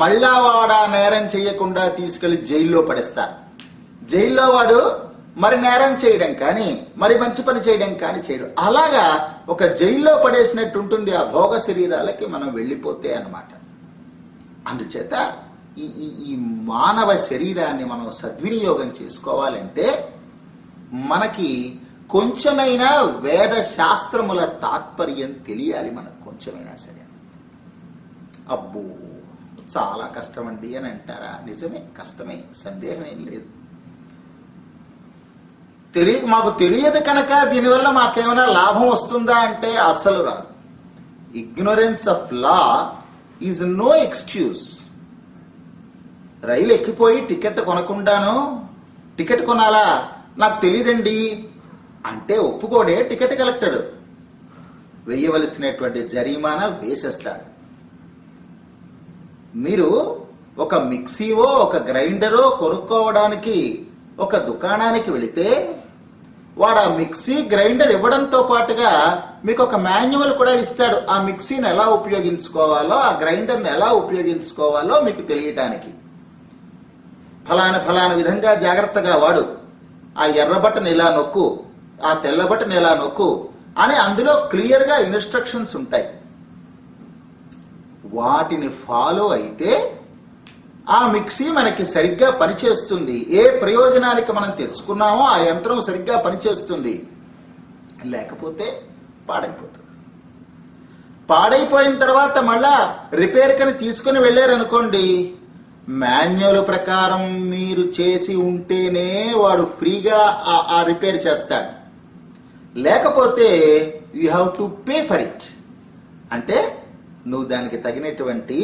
మళ్ళా వాడు ఆ నేరం చేయకుండా తీసుకెళ్లి జైల్లో పడేస్తారు. జైల్లో వాడు మరి నేరం చేయడం కానీ మరి మంచి పని చేయడం కానీ చేయడు. అలాగా ఒక జైల్లో పడేసినట్టు ఉంటుంది ఆ భోగ శరీరాలకి మనం వెళ్ళిపోతే అన్నమాట. అందుచేత ఈ మానవ శరీరాన్ని మనం సద్వినియోగం చేసుకోవాలంటే మనకి కొంచెమైనా వేద శాస్త్రముల తాత్పర్యం తెలియాలి. మనకు కొంచెమైనా సరే. అబ్బో చాలా కష్టమండి అని అంటారా? నిజమే, కష్టమే, సందేహం ఏం లేదు. మాకు తెలియదు కనుక దీనివల్ల మాకేమైనా లాభం వస్తుందా అంటే అస్సలు రాదు. Ignorance of law is no excuse. Rail ఎక్కిపోయి టికెట్ కొనకుండాను, టికెట్ కొనాలా నాకు తెలియదండి అంటే ఒప్పుకోడే టికెట్ కలెక్టర్. వేయవలసినటువంటి జరిమానా వేసేస్తాడు. మీరు ఒక మిక్సీవో ఒక గ్రైండరో కొనుక్కోవడానికి ఒక దుకాణానికి వెళితే వాడు ఆ మిక్సీ గ్రైండర్ ఇవ్వడంతో పాటుగా మీకు ఒక మాన్యువల్ కూడా ఇస్తాడు. ఆ మిక్సీని ఎలా ఉపయోగించుకోవాలో, ఆ గ్రైండర్ని ఎలా ఉపయోగించుకోవాలో మీకు తెలియటానికి. ఫలానా విధంగా జాగ్రత్తగా వాడు, ఆ ఎర్ర బటన్ ఇలా నొక్కు, ఆ తెల్ల బటన్ ఎలా నొక్కు అని అందులో క్లియర్గా ఇన్స్ట్రక్షన్స్ ఉంటాయి. వాటిని ఫాలో అయితే ఆ మిక్సీ మనకి సరిగ్గా పనిచేస్తుంది. ఏ ప్రయోజనానికి మనం తెచ్చుకున్నామో ఆ యంత్రం సరిగ్గా పనిచేస్తుంది, లేకపోతే పాడైపోతుంది. పాడైపోయిన తర్వాత మళ్ళా రిపేర్ కని తీసుకుని వెళ్ళారనుకోండి, మాన్యువల్ ప్రకారం మీరు చేసి ఉంటేనే వాడు ఫ్రీగా ఆ రిపేర్ చేస్తాడు. లేకపోతే you have to pay for it. అంటే నువ్వు దానికి తగినటువంటి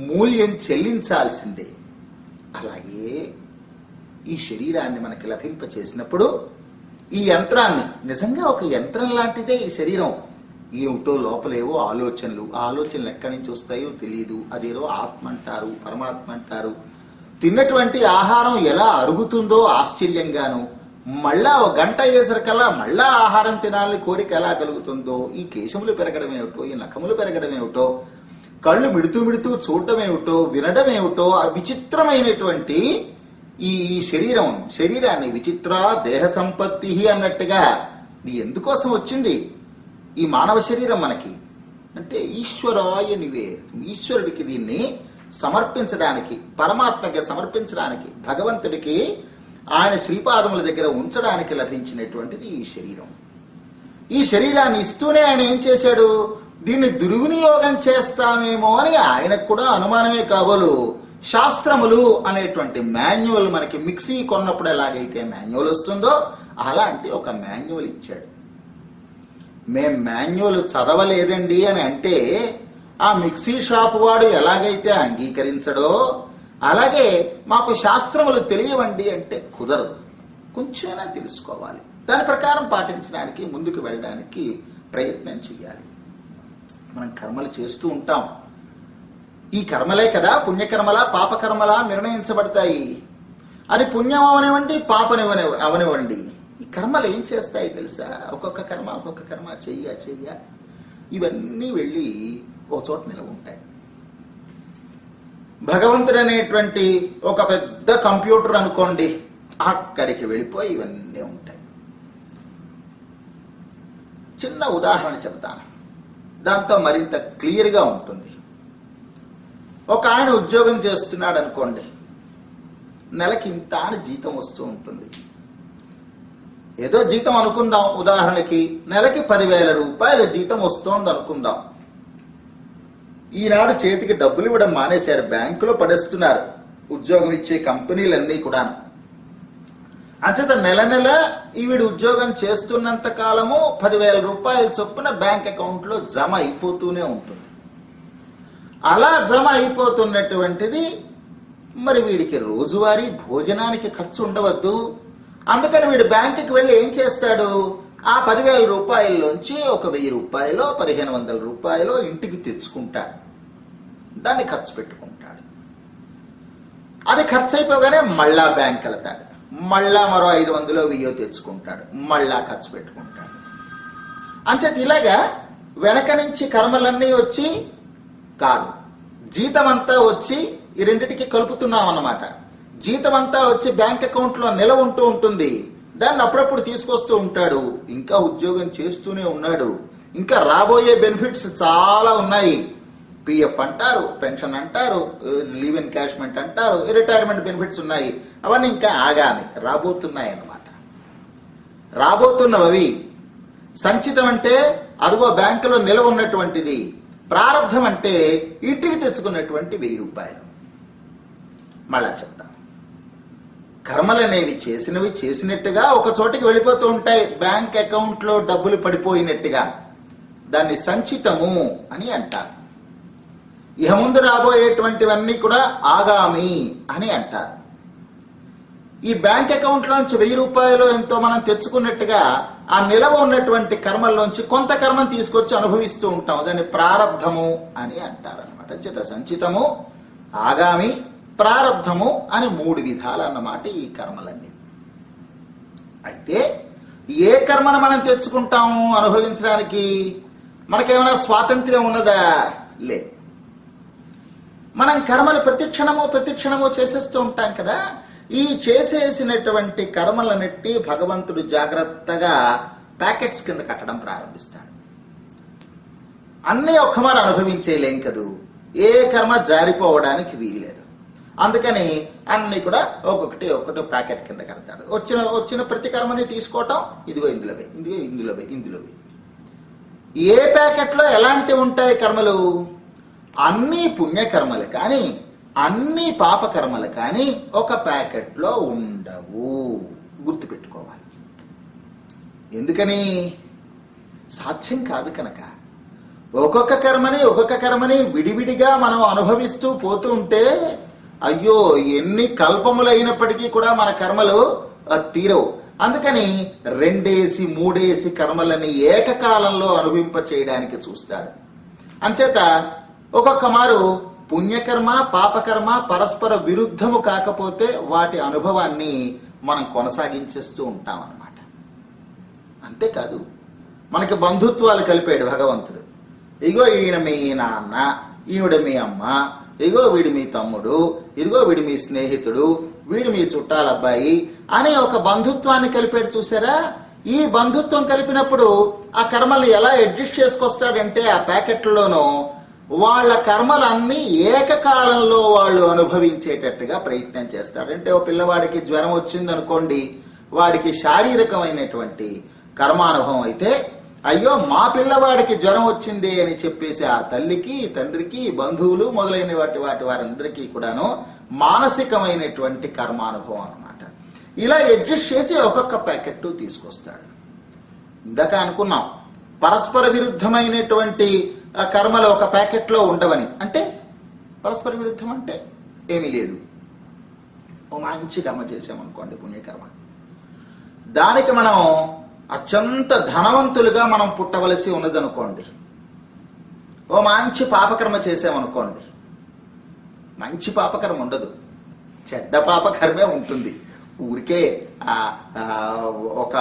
మూల్యం చెల్లించాల్సిందే. అలాగే ఈ శరీరాన్ని మనకి లభింప చేసినప్పుడు ఈ యంత్రాన్ని, నిజంగా ఒక యంత్రం లాంటిదే ఈ శరీరం. ఏమిటో లోపలేవో ఆలోచనలు ఎక్కడి నుంచి వస్తాయో తెలియదు. అదేదో ఆత్మ అంటారు, పరమాత్మ అంటారు. తిన్నటువంటి ఆహారం ఎలా అరుగుతుందో ఆశ్చర్యంగాను, మళ్ళా ఒక గంట అయ్యేసరికల్లా మళ్ళా ఆహారం తినాలని కోరిక ఎలా కలుగుతుందో, ఈ కేశములు పెరగడం ఏమిటో, ఈ నఖములు పెరగడం ఏమిటో, కళ్ళు మిడుతూ చూడటం ఏమిటో, వినడం ఏమిటో, విచిత్రమైనటువంటి ఈ శరీరాన్ని విచిత్ర దేహ సంపత్తి అన్నట్టుగా ఇది ఎందుకోసం వచ్చింది ఈ మానవ శరీరం మనకి అంటే ఈశ్వరాయ నివేదం, ఈశ్వరుడికి దీన్ని సమర్పించడానికి, పరమాత్మకి సమర్పించడానికి, భగవంతుడికి ఆయన శ్రీపాదముల దగ్గర ఉంచడానికి లభించినటువంటిది ఈ శరీరం. ఈ శరీరాన్ని ఇస్తూనే ఆయన ఏం చేశాడు, దీన్ని దుర్వినియోగం చేస్తామేమో అని ఆయనకు కూడా అనుమానమే కాబోలు శాస్త్రములు అనేటువంటి మాన్యువల్ మనకి మిక్సీ కొన్నప్పుడు ఎలాగైతే మాన్యువల్ వస్తుందో అలాంటి ఒక మాన్యువల్ ఇచ్చాడు. మేం మాన్యువల్ చదవలేదండి అని అంటే ఆ మిక్సీ షాప్ వాడు ఎలాగైతే అంగీకరించడో అలాగే మాకు శాస్త్రములు తెలియవండి అంటే కుదరదు. కొంచెమైనా తెలుసుకోవాలి, దాని ప్రకారం పాటించడానికి, ముందుకు వెళ్ళడానికి ప్రయత్నం చేయాలి. మనం కర్మలు చేస్తూ ఉంటాం. ఈ కర్మలే కదా పుణ్యకర్మలా పాపకర్మలా నిర్ణయించబడతాయి. అది పుణ్యం అవనివ్వండి, పాపం అవనివ్వండి, ఈ కర్మలు ఏం చేస్తాయి తెలుసా? ఒక్కొక్క కర్మ చెయ్య ఇవన్నీ వెళ్ళి ఒక చోట నిలవ ఉంటాయి. భగవంతుడు అనేటువంటి ఒక పెద్ద కంప్యూటర్ అనుకోండి, అక్కడికి వెళ్ళిపోయి ఇవన్నీ ఉంటాయి. చిన్న ఉదాహరణ చెబుతాను, దాంతో మరింత క్లియర్గా ఉంటుంది. ఒక ఆయన ఉద్యోగం చేస్తున్నాడు అనుకోండి, నెలకి ఇంత అని జీతం వస్తూ ఉంటుంది. ఏదో జీతం అనుకుందాం, ఉదాహరణకి నెలకి 10,000 రూపాయల జీతం వస్తోంది అనుకుందాం. ఈనాడు చేతికి డబ్బులు ఇవ్వడం మానేశారు, బ్యాంకులో పడేస్తున్నారు ఉద్యోగం ఇచ్చే కంపెనీలన్నీ కూడా. అంచేత నెల ఈవిడ ఉద్యోగం చేస్తున్నంత కాలము 10,000 రూపాయల చొప్పున బ్యాంక్ అకౌంట్ లో జమ అయిపోతూనే ఉంటుంది. అలా జమ అయిపోతున్నటువంటిది మరి వీడికి రోజువారీ భోజనానికి ఖర్చు ఉండవద్దు. అందుకని వీడు బ్యాంకుకి వెళ్ళి ఏం చేస్తాడు, ఆ 10,000 రూపాయల్లోంచి ఒక 1,000 రూపాయలు 1,500 రూపాయలు ఇంటికి తెచ్చుకుంటాడు, దాన్ని ఖర్చు పెట్టుకుంటాడు. అది ఖర్చు అయిపోగానే మళ్ళా బ్యాంక్ వెళ్తాడు, మళ్ళా మరో 500 1,000 తెచ్చుకుంటాడు, మళ్ళా ఖర్చు పెట్టుకుంటాడు. అంచేత ఇలాగా వెనక నుంచి కర్మలన్నీ వచ్చి కాదు, జీతం అంతా వచ్చి ఈ రెండిటికి కలుపుతున్నాం అన్నమాట. జీతం అంతా వచ్చి బ్యాంక్ అకౌంట్ లో నిలవ ఉంటూ ఉంటుంది, దాన్ని అప్పుడప్పుడు తీసుకొస్తూ ఉంటాడు. ఇంకా ఉద్యోగం చేస్తూనే ఉన్నాడు, ఇంకా రాబోయే బెనిఫిట్స్ చాలా ఉన్నాయి. పిఎఫ్ అంటారు, పెన్షన్ అంటారు, లీవ్ ఎన్కాష్మెంట్ అంటారు, రిటైర్మెంట్ బెనిఫిట్స్ ఉన్నాయి. అవన్నీ ఇంకా ఆగామి రాబోతున్నాయి అన్నమాట. రాబోతున్నవి సంచితం అంటే అదిగో బ్యాంకులో నిలవ ఉన్నటువంటిది, ప్రారంధం అంటే ఇంటికి తెచ్చుకున్నటువంటి 1,000 రూపాయలు. మళ్ళా చెప్తాను, కర్మలనేవి చేసినవి చేసినట్టుగా ఒక చోటికి వెళ్ళిపోతూ ఉంటాయి, బ్యాంక్ అకౌంట్ లో డబ్బులు పడిపోయినట్టుగా. దాన్ని సంచితము అని అంటారు. ఇహ ముందు రాబోయేటువంటివన్నీ కూడా ఆగామి అని అంటారు. ఈ బ్యాంక్ అకౌంట్ లోంచి 1,000 రూపాయలు ఎంతో మనం తెచ్చుకున్నట్టుగా ఆ నిలవ ఉన్నటువంటి కర్మల్లోంచి కొంత కర్మను తీసుకొచ్చి అనుభవిస్తూ ఉంటాం, దాన్ని ప్రారబ్ధము అని అంటారు అనమాట. చేత సంచితము, ఆగామి, ప్రారబ్ధము అని 3 విధాలు అన్నమాట ఈ కర్మలన్నీ. అయితే ఏ కర్మను మనం తెచ్చుకుంటాము అనుభవించడానికి మనకేమైనా స్వాతంత్ర్యం ఉన్నదా? లేదు. మనం కర్మలు ప్రతిక్షణము చేసేస్తూ ఉంటాం కదా. ఈ చేసేసినటువంటి కర్మలన్నిటి భగవంతుడు జాగ్రత్తగా ప్యాకెట్స్ కింద కట్టడం ప్రారంభిస్తాడు. అన్నీ ఒక్కమారు అనుభవించేలేం కదూ, ఏ కర్మ జారిపోవడానికి వీల్లేదు. అందుకని అన్ని కూడా ఒక్కొక్కటి ప్యాకెట్ కింద కడతాడు. వచ్చిన ప్రతి కర్మని తీసుకోవటం, ఇదిగో ఇందులోవే. ఏ ప్యాకెట్లో ఎలాంటి ఉంటాయి కర్మలు? అన్ని పుణ్యకర్మలు కానీ అన్ని పాపకర్మలు కానీ ఒక ప్యాకెట్లో ఉండవు. గుర్తుపెట్టుకోవాలి. ఎందుకని? సాధ్యం కాదు కనుక. ఒక్కొక్క కర్మని విడివిడిగా మనం అనుభవిస్తూ పోతూ ఉంటే అయ్యో ఎన్ని కల్పములైనప్పటికీ కూడా మన కర్మలు తీరవు. అందుకని 2 3 కర్మలని ఏకకాలంలో అనుభవింప చేయడానికి చూస్తాడు. అంచేత ఒక్కొక్క మారు పుణ్యకర్మ పాపకర్మ పరస్పర విరుద్ధము కాకపోతే వాటి అనుభవాన్ని మనం కొనసాగించేస్తూ ఉంటాం అన్నమాట. అంతేకాదు, మనకి బంధుత్వాలు కలిపాడు భగవంతుడు. ఇగో ఈయన మీ నాన్న, ఈవిడ మీ అమ్మ, ఇగో వీడి మీ తమ్ముడు, ఇదిగో వీడి మీ స్నేహితుడు, వీడు మీ చుట్టాల అబ్బాయి అని ఒక బంధుత్వాన్ని కలిపాడు. చూసారా? ఈ బంధుత్వం కలిపినప్పుడు ఆ కర్మల్ని ఎలా అడ్జస్ట్ చేసుకొస్తాడంటే ఆ ప్యాకెట్లలోనూ వాళ్ళ కర్మలన్నీ ఏకకాలంలో వాళ్ళు అనుభవించేటట్టుగా ప్రయత్నం చేస్తాడు. అంటే ఓ పిల్లవాడికి జ్వరం వచ్చింది అనుకోండి, వాడికి శారీరకమైనటువంటి కర్మానుభవం అయితే అయ్యో మా పిల్లవాడికి జ్వరం వచ్చింది అని చెప్పేసి ఆ తల్లికి తండ్రికి బంధువులు మొదలైన వారందరికీ కూడాను మానసికమైనటువంటి కర్మానుభవం అన్నమాట. ఇలా అడ్జస్ట్ చేసి ఒక్కొక్క ప్యాకెట్ తీసుకొస్తాడు. ఇందాక అనుకున్నాం పరస్పర విరుద్ధమైనటువంటి కర్మలు ఒక ప్యాకెట్లో ఉండవని. అంటే పరస్పర విరుద్ధం అంటే ఏమీ లేదు. ఓ మంచి కర్మ చేసామనుకోండి, పుణ్యకర్మ, దానికి మనం అత్యంత ధనవంతులుగా మనం పుట్టవలసి ఉన్నదనుకోండి. ఓ మంచి పాపకర్మ చేసామనుకోండి, మంచి పాపకర్మ ఉండదు, చెడ్డ పాపకర్మే ఉంటుంది. ఊరికే ఒక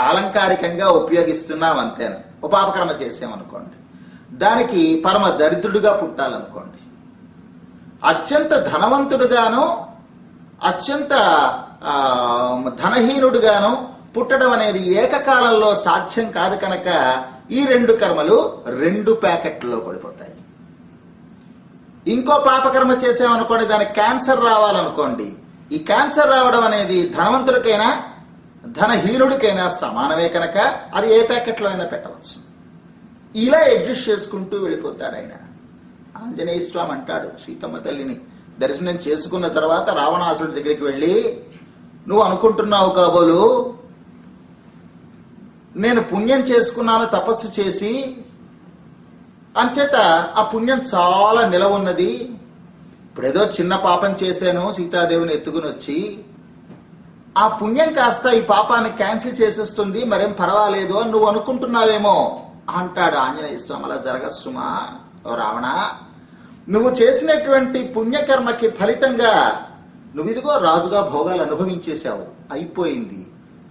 అలంకారికంగా ఉపయోగిస్తున్నాం అంతేనా. ఓ పాపకర్మ చేసామనుకోండి, దానికి పరమ దరిద్రుడిగా పుట్టాలనుకోండి, అత్యంత ధనవంతుడుగాను అత్యంత ధనహీనుడుగాను పుట్టడం అనేది ఏకకాలంలో సాధ్యం కాదు కనుక ఈ 2 కర్మలు 2 ప్యాకెట్లలో పడిపోతాయి. ఇంకో పాపకర్మ చేసామనుకోండి, దానికి క్యాన్సర్ రావాలనుకోండి, ఈ క్యాన్సర్ రావడం అనేది ధనవంతుడికైనా ధనహీనుడికైనా సమానమే కనుక అది ఏ ప్యాకెట్లో అయినా పెట్టవచ్చు. ఇలా అడ్జస్ట్ చేసుకుంటూ వెళ్ళిపోతాడు ఆయన. ఆంజనేయ స్వామి అంటాడు సీతమ్మ తల్లిని దర్శనం చేసుకున్న తర్వాత రావణాసుడి దగ్గరికి వెళ్ళి, నువ్వు అనుకుంటున్నావు కాబోలు నేను పుణ్యం చేసుకున్నాను తపస్సు చేసి, అంచేత ఆ పుణ్యం చాలా నిలవ ఉన్నది. ఇప్పుడేదో చిన్న పాపం చేశాను, సీతాదేవిని ఎత్తుకుని వచ్చి, ఆ పుణ్యం కాస్త ఈ పాపాన్ని క్యాన్సిల్ చేసేస్తుంది, మరేం పర్వాలేదు అని నువ్వు అనుకుంటున్నావేమో అంటాడు ఆంజనేయ స్వామి. అలా జరగస్సుమా ఓ రావణ, నువ్వు చేసినటువంటి పుణ్యకర్మకి ఫలితంగా నువ్వు ఇదిగో రాజుగా భోగాలు అనుభవించేశావు, అయిపోయింది.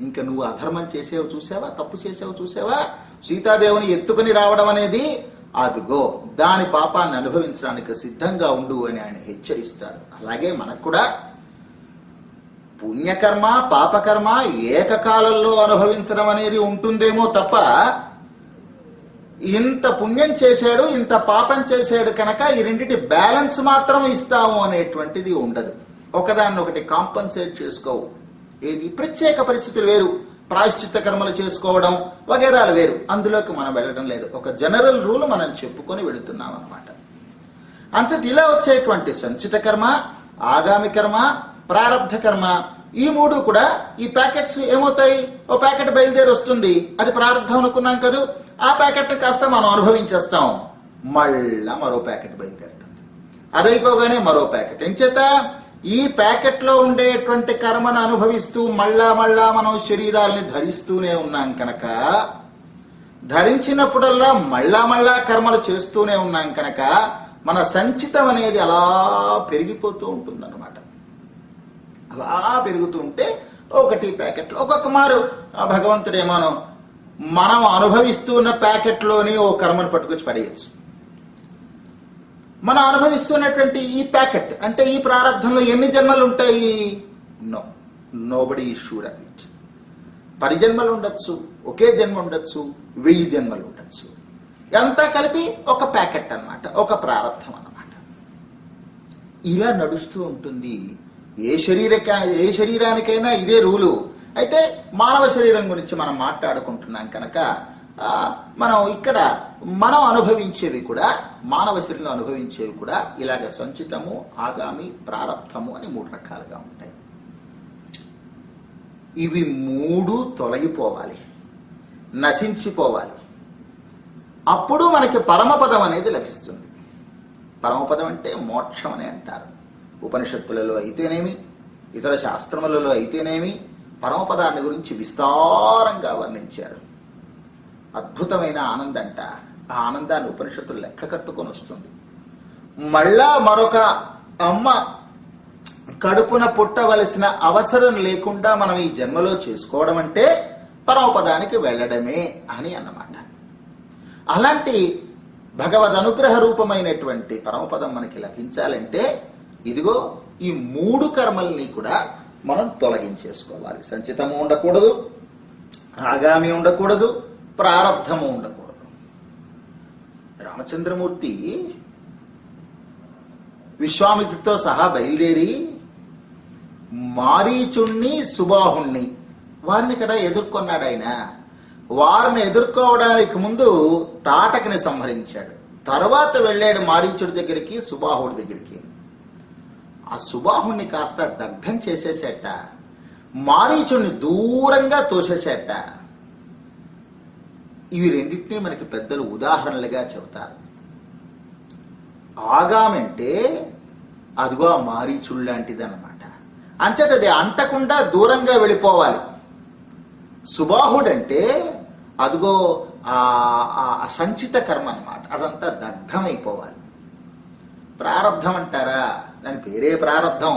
ఇంకా నువ్వు అధర్మం చేసావు చూసావా, తప్పు చేసావు చూసావా, సీతాదేవిని ఎత్తుకుని రావడం అనేది అదిగో దాని పాపాన్ని అనుభవించడానికి సిద్ధంగా ఉండు అని ఆయన హెచ్చరిస్తాడు. అలాగే మనకు కూడా పుణ్యకర్మ పాపకర్మ ఏకకాలంలో అనుభవించడం అనేది ఉంటుందేమో తప్ప ఇంత పుణ్యం చేశాడు ఇంత పాపం చేశాడు కనుక ఈ రెండిటి బ్యాలెన్స్ మాత్రం ఇస్తాము అనేటువంటిది ఉండదు. ఒకదాన్నొకటి కాంపన్సేట్ చేసుకోవు. ఏది ప్రత్యేక పరిస్థితులు వేరు, ప్రాయశ్చిత్త కర్మలు చేసుకోవడం వగేరాలు వేరు, అందులోకి మనం వెళ్ళడం లేదు. ఒక జనరల్ రూల్ మనం చెప్పుకొని వెళుతున్నాం అన్నమాట. అంతటి ఇలా వచ్చేటువంటి సంచిత కర్మ, ఆగామి కర్మ, ప్రారబ్ధ కర్మ, ఈ 3 కూడా ఈ ప్యాకెట్స్ ఏమవుతాయి? ఓ ప్యాకెట్ బయలుదేరి వస్తుంది, అది ప్రారంభం అనుకున్నాం కదా, ఆ ప్యాకెట్ కాస్త మనం అనుభవించేస్తాం, మళ్ళా మరో ప్యాకెట్ బయలుదేరుతుంది, అదైపోగానే మరో ప్యాకెట్. ఎంచేత ఈ ప్యాకెట్ లో ఉండేటువంటి కర్మను అనుభవిస్తూ మళ్ళా మనం శరీరాల్ని ధరిస్తూనే ఉన్నాం కనుక, ధరించినప్పుడల్లా మళ్ళా కర్మలు చేస్తూనే ఉన్నాం కనుక మన సంచితం అనేది అలా పెరిగిపోతూ ఉంటుంది అన్నమాట. అలా పెరుగుతూ ఉంటే ఒకటి ప్యాకెట్లు ఒక్కొక్క మారు భగవంతుడేమోనో మనం అనుభవిస్తున్న ప్యాకెట్లోని ఓ కర్మను పట్టుకొచ్చి పడేయచ్చు. మనం అనుభవిస్తున్నటువంటి ఈ ప్యాకెట్ అంటే ఈ ప్రారంభంలో ఎన్ని జన్మలు ఉంటాయి? Nobody is sure of it. 10 జన్మలు ఉండొచ్చు, ఒకే జన్మ ఉండొచ్చు, 1000 జన్మలు ఉండొచ్చు. అంతా కలిపి ఒక ప్యాకెట్ అన్నమాట, ఒక ప్రారంభం అన్నమాట. ఇలా నడుస్తూ ఉంటుంది. ఏ శరీరానికైనా ఇదే రూలు. అయితే మానవ శరీరం గురించి మనం మాట్లాడుకుంటున్నాం కనుక మనం ఇక్కడ మనం అనుభవించేవి కూడా, మానవ శరీరంలో అనుభవించేవి కూడా ఇలాగ సంచితము, ఆగామి, ప్రారబ్ధము అని 3 రకాలుగా ఉంటాయి. ఇవి 3 తొలగిపోవాలి, నశించిపోవాలి. అప్పుడు మనకి పరమపదం అనేది లభిస్తుంది. పరమపదం అంటే మోక్షం అని అంటారు. ఉపనిషత్తులలో అయితేనేమి, ఇతర శాస్త్రములలో అయితేనేమి పరమపదాన్ని గురించి విస్తారంగా వర్ణించారు. అద్భుతమైన ఆనందంట. ఆ ఆనందాన్ని ఉపనిషత్తులు లెక్క కట్టుకొని వస్తుంది. మళ్ళా మరొక అమ్మ కడుపున పుట్టవలసిన అవసరం లేకుండా మనం ఈ జన్మలో చేసుకోవడం అంటే పరమపదానికి వెళ్ళడమే అని అన్నమాట. అలాంటి భగవద్ అనుగ్రహ రూపమైనటువంటి పరమపదం మనకి లభించాలంటే ఇదిగో ఈ 3 కర్మల్ని కూడా మనం తొలగించేసుకోవాలి. సంచితము ఉండకూడదు, ఆగామి ఉండకూడదు, ప్రారబ్ధము ఉండకూడదు. రామచంద్రమూర్తి విశ్వామిత్రుడితో సహా బయలుదేరి మారీచుణ్ణి, సుబాహుణ్ణి వారిని కదా ఎదుర్కొన్నాడు ఆయన. వారిని ఎదుర్కోవడానికి ముందు తాటకిని సంహరించాడు. తర్వాత వెళ్ళాడు మారీచుడి దగ్గరికి, సుబాహుడి దగ్గరికి. ఆ సుబాహుణ్ణి కాస్త దగ్ధం చేసేసేట, మారీచుణ్ణి దూరంగా తోసేసేట. ఇవి రెండింటినీ మనకి పెద్దలు ఉదాహరణలుగా చెబుతారు. ఆగామంటే అదిగో ఆ మారీచుడు లాంటిది అన్నమాట. అంచేత అది అంటకుండా దూరంగా వెళ్ళిపోవాలి. సుబాహుడంటే అదిగో ఆ సంచిత కర్మ అన్నమాట, అదంతా దగ్ధమైపోవాలి. ప్రారబ్ధం అంటారా, దాని పేరే ప్రారబ్ధం,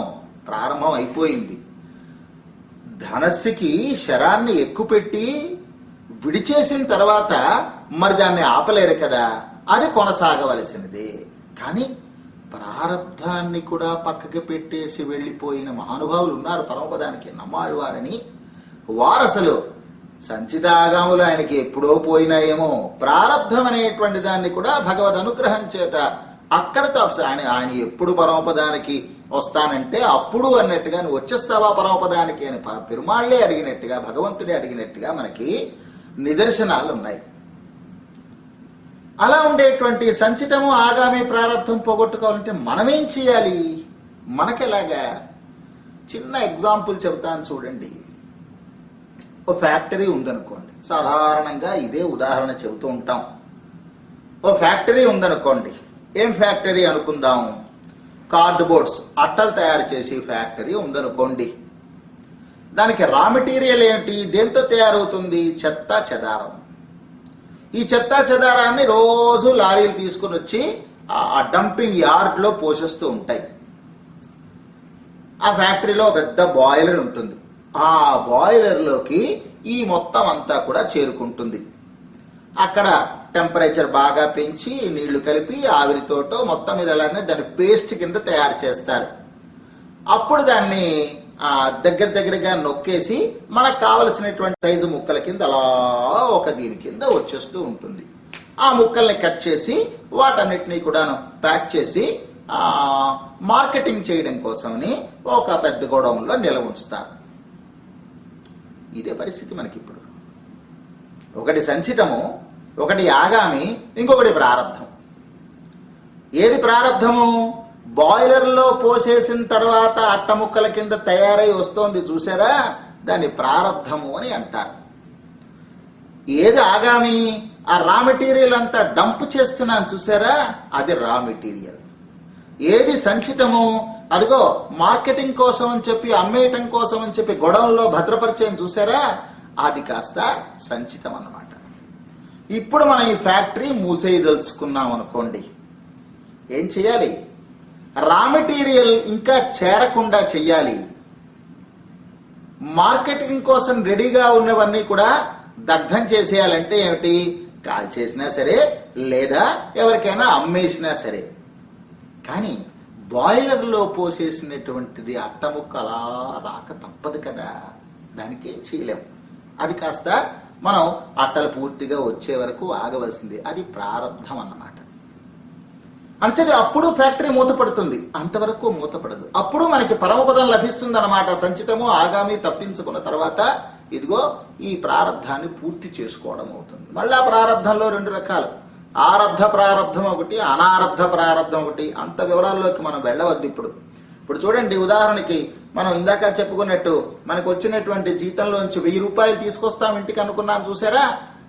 ప్రారంభం అయిపోయింది. ధనస్సుకి శరాన్ని ఎక్కుపెట్టి విడిచేసిన తర్వాత మరి దాన్ని ఆపలేరు కదా, అది కొనసాగవలసినదే. కానీ ప్రారబ్ధాన్ని కూడా పక్కకి పెట్టేసి వెళ్ళిపోయిన మహానుభావులు ఉన్నారు పరమపదానికి. నమ్మాళ్ళవారని వారు అసలు సంచితాగాములు ఆయనకి ఎప్పుడో పోయినాయేమో, ప్రారబ్ధం అనేటువంటి దాన్ని కూడా భగవద్ అనుగ్రహం చేత అక్కడతో ఆయన ఎప్పుడు పరమపదానికి వస్తానంటే అప్పుడు అన్నట్టుగా, నువ్వు వచ్చేస్తావా పరమపదానికి అని పెరుమాళ్లే అడిగినట్టుగా, భగవంతుడే అడిగినట్టుగా మనకి నిదర్శనాలు ఉన్నాయి. అలా ఉండేటువంటి సంచితము, ఆగామి, ప్రారబ్ధం పోగొట్టుకోవాలంటే మనమేం చేయాలి? మనకెలాగా? చిన్న ఎగ్జాంపుల్ చెబుతాను చూడండి. ఓ ఫ్యాక్టరీ ఉందనుకోండి, సాధారణంగా ఇదే ఉదాహరణ చెబుతూ ఉంటాం. ఓ ఫ్యాక్టరీ ఉందనుకోండి, ఏం ఫ్యాక్టరీ అనుకుందాం? కార్డ్బోర్డ్స్, అట్టలు తయారు చేసే ఫ్యాక్టరీ ఉందనుకోండి. దానికి రా మెటీరియల్ ఏంటి? దేంతో తయారవుతుంది? చెత్త చెదారం. ఈ చెత్త చెదారాన్ని రోజు లారీలు తీసుకుని వచ్చి ఆ డంపింగ్ యార్డ్ లో పోషిస్తూ ఉంటాయి. ఆ ఫ్యాక్టరీలో పెద్ద బాయిలర్ ఉంటుంది. ఆ బాయిలర్లోకి ఈ మొత్తం అంతా కూడా చేరుకుంటుంది. అక్కడ టెంపరేచర్ బాగా పెంచి నీళ్లు కలిపి ఆవిరితోటో మొత్తం మీద దాన్ని పేస్ట్ కింద తయారు చేస్తారు. అప్పుడు దాన్ని దగ్గరగా నొక్కేసి మనకు కావలసినటువంటి సైజు ముక్కల కింద అలా ఒక దీని కింద వచ్చేస్తూ ఉంటుంది. ఆ ముక్కల్ని కట్ చేసి వాటన్నిటినీ కూడా ప్యాక్ చేసి మార్కెటింగ్ చేయడం కోసమని ఒక పెద్ద గోడౌన్లో నిల్వ ఉంచుతారు. ఇదే పరిస్థితి మనకి ఇప్పుడు. ఒకటి సంచితము, ఒకటి ఆగామి, ఇంకొకటి ప్రారబ్ధం. ఏది ప్రారబ్ధము? బాయిలర్లో పోసేసిన తర్వాత అట్టముక్కల కింద తయారై వస్తోంది చూసారా, దాన్ని ప్రారబ్ధము అని అంటారు. ఏది ఆగామి? ఆ రా మెటీరియల్ అంతా డంప్ చేస్తున్నాను చూసారా, అది రా మెటీరియల్. ఏది సంచితము? అదిగో మార్కెటింగ్ కోసం అని చెప్పి, అమ్మేయటం కోసం అని చెప్పి గొడవల్లో భద్రపరిచయం చూసారా, అది కాస్త సంచితం అన్నమాట. ఇప్పుడు మనం ఈ ఫ్యాక్టరీ మూసేయదలుచుకున్నాం అనుకోండి, ఏం చేయాలి? రా మెటీరియల్ ఇంకా చేరకుండా చెయ్యాలి. మార్కెటింగ్ కోసం రెడీగా ఉన్నవన్నీ కూడా దగ్ధం చేసేయాలంటే ఏమిటి? కాల్ చేసినా సరే, లేదా ఎవరికైనా అమ్మేసినా సరే. కానీ బాయిలర్లో పోసేసినటువంటిది అట్టముక్క అలా రాక తప్పదు కదా, దానికి ఏం చేయలేం. అది కాస్త మనం అట్టలు పూర్తిగా వచ్చే వరకు ఆగవలసింది. అది ప్రారబ్ధం అన్నమాట. అంటే అప్పుడు ఫ్యాక్టరీ మూతపడుతుంది, అంతవరకు మూతపడదు. అప్పుడు మనకి పరమపదం లభిస్తుంది అన్నమాట. సంచితము, ఆగామి తప్పించుకున్న తర్వాత ఇదిగో ఈ ప్రారంధాన్ని పూర్తి చేసుకోవడం అవుతుంది. మళ్ళా ప్రారంధంలో 2 రకాలు, ఆరబ్ధ ప్రారంధం ఒకటి, అనారబ్ధ ప్రారంధం ఒకటి. అంత వివరాల్లోకి మనం వెళ్ళవద్దు. ఇప్పుడు చూడండి, ఉదాహరణకి మనం ఇందాక చెప్పుకున్నట్టు మనకు వచ్చినటువంటి జీతంలోంచి 1000 రూపాయలు తీసుకొస్తాం ఇంటికి అనుకున్నాం, చూసారా?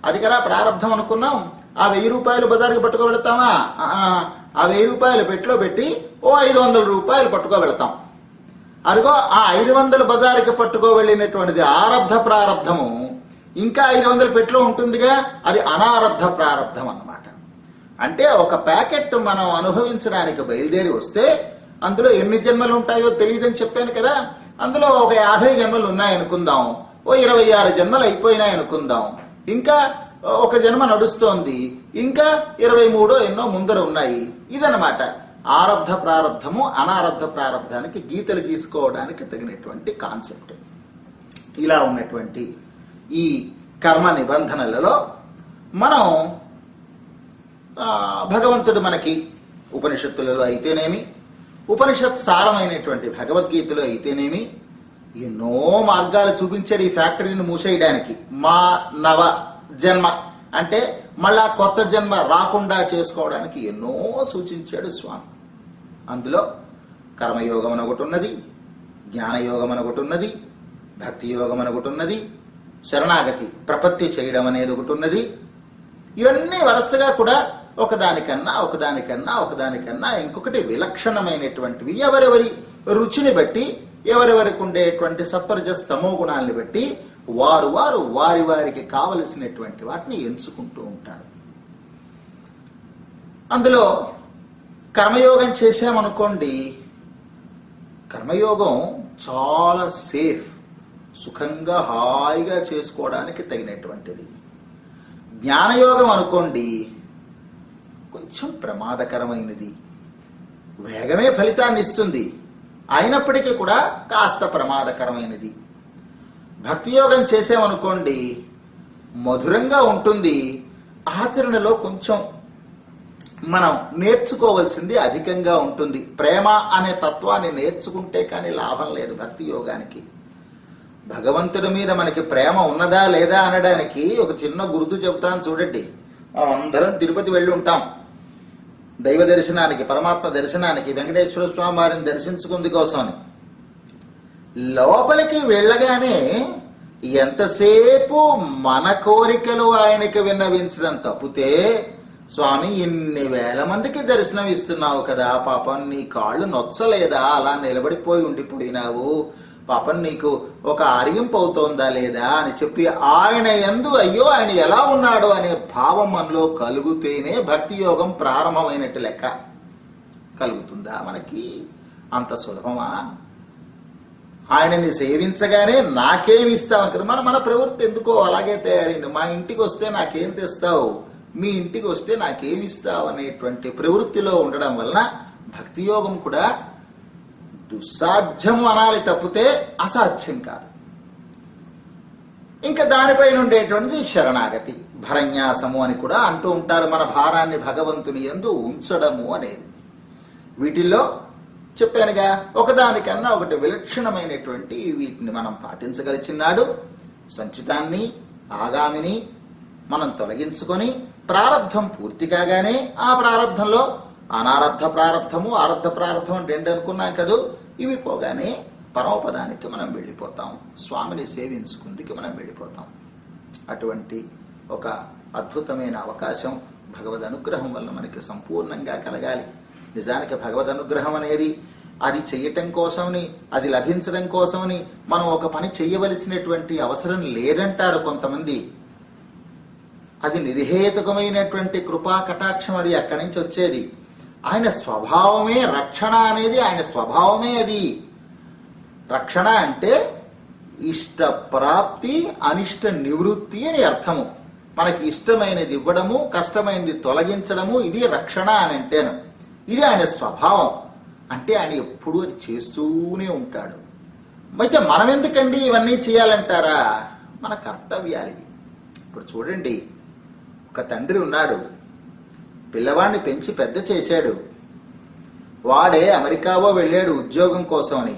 అది కదా ప్రారంధం అనుకున్నాం. ఆ 1000 రూపాయలు బజార్కి పట్టుకో వెళతామా? ఆ 1000 రూపాయలు పెట్టిలో పెట్టి ఓ 500 రూపాయలు పట్టుకో వెళతాం. అదిగో ఆ 500 బజారుకి పట్టుకో వెళ్ళినటువంటిది ఆరబ్ధ ప్రారంధము. ఇంకా 500 పెట్టిలో ఉంటుందిగా, అది అనారబ్ధ ప్రారంధం అన్నమాట. అంటే ఒక ప్యాకెట్ మనం అనుభవించడానికి బయలుదేరి వస్తే అందులో ఎన్ని జన్మలు ఉంటాయో తెలియదని చెప్పాను కదా. అందులో ఒక 50 జన్మలు ఉన్నాయనుకుందాం, ఓ 26 జన్మలు అయిపోయినాయి అనుకుందాం, ఇంకా ఒక జన్మ నడుస్తోంది, ఇంకా 23 ఎన్నో ముందర ఉన్నాయి. ఇదన్నమాట ఆరబ్ధ ప్రారంధము అనారబ్ధ ప్రారంధానికి గీతలు గీసుకోవడానికి తగినటువంటి కాన్సెప్ట్. ఇలా ఉన్నటువంటి ఈ కర్మ నిబంధనలలో మనం భగవంతుడు మనకి ఉపనిషత్తులలో అయితేనేమి, ఉపనిషత్ సారమైనటువంటి భగవద్గీతలో అయితేనేమి ఎన్నో మార్గాలు చూపించాడు ఈ ఫ్యాక్టరీని మూసేయడానికి. మా నవ జన్మ అంటే మళ్ళా కొత్త జన్మ రాకుండా చేసుకోవడానికి ఎన్నో సూచించాడు స్వామి. అందులో కర్మయోగం అని ఒకటి ఉన్నది, జ్ఞానయోగం అని ఒకటి ఉన్నది, భక్తి యోగం అని ఒకటి ఉన్నది, శరణాగతి ప్రపత్తి చేయడం అనేది ఒకటి ఉన్నది. ఇవన్నీ వరుసగా కూడా ఒకదానికన్నా ఇంకొకటి విలక్షణమైనటువంటివి. ఎవరెవరి రుచిని బట్టి, ఎవరెవరికి ఉండేటువంటి సత్వరజస్ తమో గుణాలను బట్టి వారికి కావలసినటువంటి వాటిని ఎంచుకుంటూ ఉంటారు. అందులో కర్మయోగం చేశామనుకోండి, కర్మయోగం చాలా సేఫ్, సుఖంగా హాయిగా చేసుకోవడానికి తగినటువంటిది. జ్ఞానయోగం అనుకోండి, కొంచెం ప్రమాదకరమైనది, వేగమే ఫలితాన్ని ఇస్తుంది, అయినప్పటికీ కూడా కాస్త ప్రమాదకరమైనది. భక్తి యోగం చేసామనుకోండి, మధురంగా ఉంటుంది, ఆచరణలో కొంచెం మనం నేర్చుకోవాల్సింది అధికంగా ఉంటుంది. ప్రేమ అనే తత్వాన్ని నేర్చుకుంటే కానీ లాభం లేదు భక్తి యోగానికి. భగవంతుడి మీద మనకి ప్రేమ ఉన్నదా లేదా అనడానికి ఒక చిన్న గుర్తు చెబుతాను చూడండి. మనం అందరం తిరుపతి వెళ్ళి ఉంటాం దైవ దర్శనానికి, పరమాత్మ దర్శనానికి, వెంకటేశ్వర స్వామి వారిని దర్శించుకుంది కోసమని. లోపలికి వెళ్ళగానే ఎంతసేపు మన కోరికలు ఆయనకి విన్నవించడం తప్పితే, స్వామి ఇన్ని వేల మందికి దర్శనం ఇస్తున్నావు కదా, పాపం నీ కాళ్ళు నొచ్చలేదా, అలా నిలబడిపోయి ఉండిపోయినావు, పాపం నీకు ఒక అరిగింపు అవుతోందా లేదా అని చెప్పి ఆయన యందు అయ్యో ఆయన ఎలా ఉన్నాడు అనే భావం మనలో కలిగితేనే భక్తి యోగం ప్రారంభమైనట్టు లెక్క. కలుగుతుందా మనకి? అంత సులభమా? ఆయనని సేవించగానే నాకేమిస్తావు కదా, మన ప్రవృత్తి ఎందుకో అలాగే తయారైంది. మా ఇంటికి వస్తే నాకేం తెస్తావు, మీ ఇంటికి వస్తే నాకేమిస్తావు అనేటువంటి ప్రవృత్తిలో ఉండడం వలన భక్తి యోగం కూడా దుస్సాధ్యము అనాలి తప్పితే అసాధ్యం కాదు. ఇంకా దానిపైన ఉండేటువంటిది శరణాగతి, భరన్యాసము అని కూడా అంటూ ఉంటారు. మన భారాన్ని భగవంతుని యందు ఉంచడము అనేది. వీటిల్లో చెప్పానుగా, ఒకదానికన్నా ఒకటి విలక్షణమైనటువంటి వీటిని మనం పాటించగలిచినాడు. సంచితాన్ని ఆగామిని మనం తొలగించుకొని ప్రారంధం పూర్తి కాగానే ఆ ప్రారంధంలో అనారబ్ధ ప్రారంధము ఆరబ్ధ ప్రారంధం అని 2 అనుకున్నాం కదూ. ఇవి పోగానే పరమపదానికి మనం వెళ్ళిపోతాం, స్వామిని సేవించుకుందికి మనం వెళ్ళిపోతాం. అటువంటి ఒక అద్భుతమైన అవకాశం భగవద్ అనుగ్రహం వల్ల మనకి సంపూర్ణంగా కలగాలి. నిజానికి భగవద్ అనుగ్రహం అనేది అది చెయ్యటం కోసమని, అది లభించడం కోసమని మనం ఒక పని చెయ్యవలసినటువంటి అవసరం లేదంటారు కొంతమంది. అది నిర్హేతుకమైనటువంటి కృపా కటాక్షం, అది అక్కడి నుంచి వచ్చేది. ఆయన స్వభావమే రక్షణ అనేది, ఆయన స్వభావమే అది. రక్షణ అంటే ఇష్ట ప్రాప్తి అనిష్ట నివృత్తి అని అర్థము. మనకి ఇష్టమైనది ఇవ్వడము, కష్టమైనది తొలగించడము, ఇది రక్షణ అని అంటేను. ఇది ఆయన స్వభావం. అంటే ఆయన ఎప్పుడూ అది చేస్తూనే ఉంటాడు. అయితే మనం ఎందుకండి ఇవన్నీ చేయాలంటారా? మన కర్తవ్యాలు ఇవి. ఇప్పుడు చూడండి, ఒక తండ్రి ఉన్నాడు, పిల్లవాడిని పెంచి పెద్ద చేశాడు. వాడే అమెరికావో వెళ్ళాడు ఉద్యోగం కోసమని,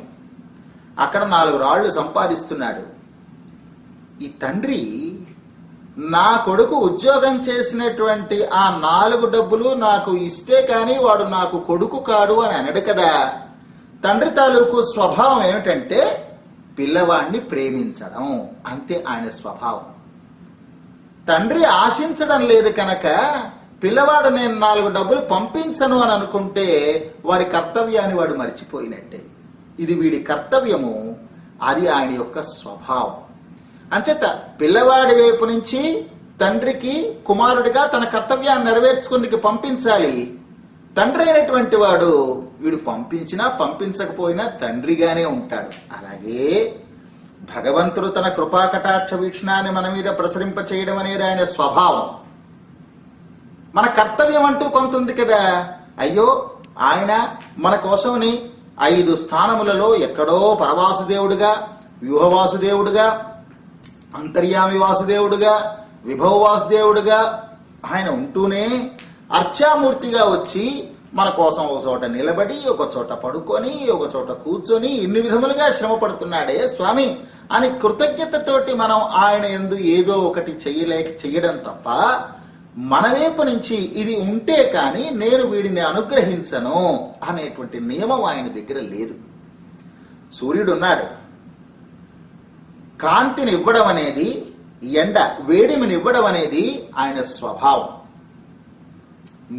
అక్కడ 4 రాళ్లు సంపాదిస్తున్నాడు. ఈ తండ్రి నా కొడుకు ఉద్యోగం చేసినటువంటి ఆ 4 డబ్బులు నాకు ఇస్తే కానీ వాడు నాకు కొడుకు కాడు అని అనడు కదా. తండ్రి తాలూకు స్వభావం ఏమిటంటే పిల్లవాడిని ప్రేమించడం, అంతే ఆయన స్వభావం. తండ్రి ఆశించడం లేదు కనుక పిల్లవాడు నేను 4 డబ్బులు పంపించను అని అనుకుంటే వాడి కర్తవ్యాన్ని వాడు మర్చిపోయినట్టే. ఇది వీడి కర్తవ్యము, అది ఆయన యొక్క స్వభావం. అంచేత పిల్లవాడి వైపు నుంచి తండ్రికి కుమారుడిగా తన కర్తవ్యాన్ని నెరవేర్చుకునికి పంపించాలి. తండ్రి అయినటువంటి వాడు వీడు పంపించినా పంపించకపోయినా తండ్రిగానే ఉంటాడు. అలాగే భగవంతుడు తన కృపాకటాక్ష వీక్షణాన్ని మన మీద ప్రసరింప చేయడం అనేది ఆయన స్వభావం. మన కర్తవ్యం అంటూ కొంత ఉంది కదా. అయ్యో ఆయన మన కోసమని 5 స్థానములలో ఎక్కడో పరవాసుదేవుడుగా, వ్యూహవాసుదేవుడుగా, అంతర్యామి వాసుదేవుడుగా, విభవ వాసుదేవుడుగా ఆయన ఉంటూనే అర్చామూర్తిగా వచ్చి మన కోసం ఒక చోట నిలబడి, ఒక చోట పడుకొని, ఒక చోట కూర్చొని ఇన్ని విధములుగా శ్రమ పడుతున్నాడే స్వామి అని కృతజ్ఞతతోటి మనం ఆయన యందు ఏదో ఒకటి చెయ్యడం తప్ప మన వైపు నుంచి ఇది ఉంటే కానీ నేను వీడిని అనుగ్రహించను అనేటువంటి నియమం ఆయన దగ్గర లేదు. సూర్యుడున్నాడు, కాంతిని ఇవ్వడం అనేది, ఎండ వేడిమిని ఇవ్వడం అనేది ఆయన స్వభావం.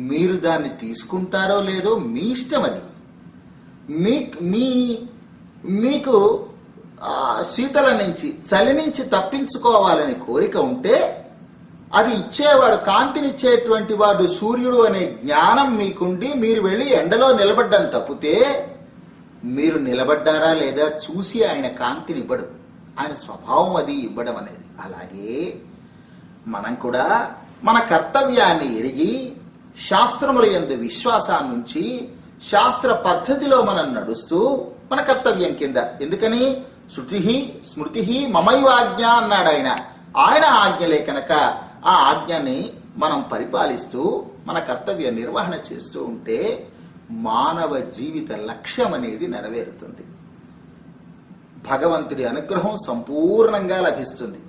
మీరు దాన్ని తీసుకుంటారో లేదో మీ ఇష్టం. అది మీకు శీతల నుంచి, చలి నుంచి తప్పించుకోవాలని కోరిక ఉంటే అది ఇచ్చేవాడు, కాంతినిచ్చేటువంటి వాడు సూర్యుడు అనే జ్ఞానం మీకుండి మీరు వెళ్ళి ఎండలో నిలబడ్డం తప్పితే మీరు నిలబడ్డారా లేదా చూసి ఆయన కాంతిని ఇవ్వడు. ఆయన స్వభావం అది ఇవ్వడం అనేది. అలాగే మనం కూడా మన కర్తవ్యాన్ని ఎరిగి శాస్త్రముల యందు విశ్వాసాన్ని నుంచి శాస్త్ర పద్ధతిలో మనం నడుస్తూ మన కర్తవ్యం కింద, ఎందుకని శృతి స్మృతి మమైవాజ్ఞ అన్నాడు ఆయన. ఆయన ఆజ్ఞలే కనుక ఆ ఆజ్ఞని మనం పరిపాలిస్తూ మన కర్తవ్య నిర్వహణ చేస్తూ ఉంటే మానవ జీవిత లక్ష్యం అనేది నెరవేరుతుంది. భగవంతుడి అనుగ్రహం సంపూర్ణంగా లభిస్తుంది.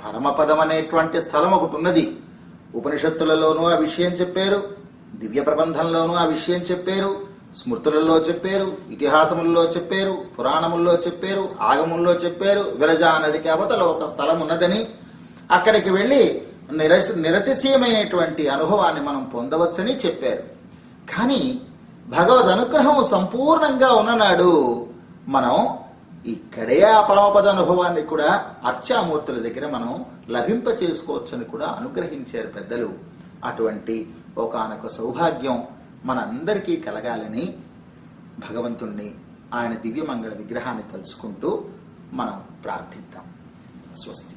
పరమపదం అనేటువంటి స్థలం ఒకటి ఉన్నది. ఉపనిషత్తులలోనూ ఆ విషయం చెప్పారు, దివ్య ప్రబంధంలోనూ ఆ విషయం చెప్పారు, స్మృతులలో చెప్పారు, ఇతిహాసములలో చెప్పారు, పురాణముల్లో చెప్పారు, ఆగముల్లో చెప్పారు. విరజా నదికి అవతల ఒక స్థలం ఉన్నదని, అక్కడికి వెళ్ళి నిరతిశయమైనటువంటి అనుభవాన్ని మనం పొందవచ్చని చెప్పారు. కానీ భగవద్ అనుగ్రహము సంపూర్ణంగా ఉన్ననాడు మనం ఇక్కడే ఆ పరమపద అనుభవాన్ని కూడా అర్చామూర్తుల దగ్గర మనం లభింప చేసుకోవచ్చని కూడా అనుగ్రహించారు పెద్దలు. అటువంటి ఒకానొక సౌభాగ్యం మనందరికీ కలగాలని భగవంతుణ్ణి, ఆయన దివ్యమంగళ విగ్రహాన్ని తలుచుకుంటూ మనం ప్రార్థిద్దాం. స్వస్తి.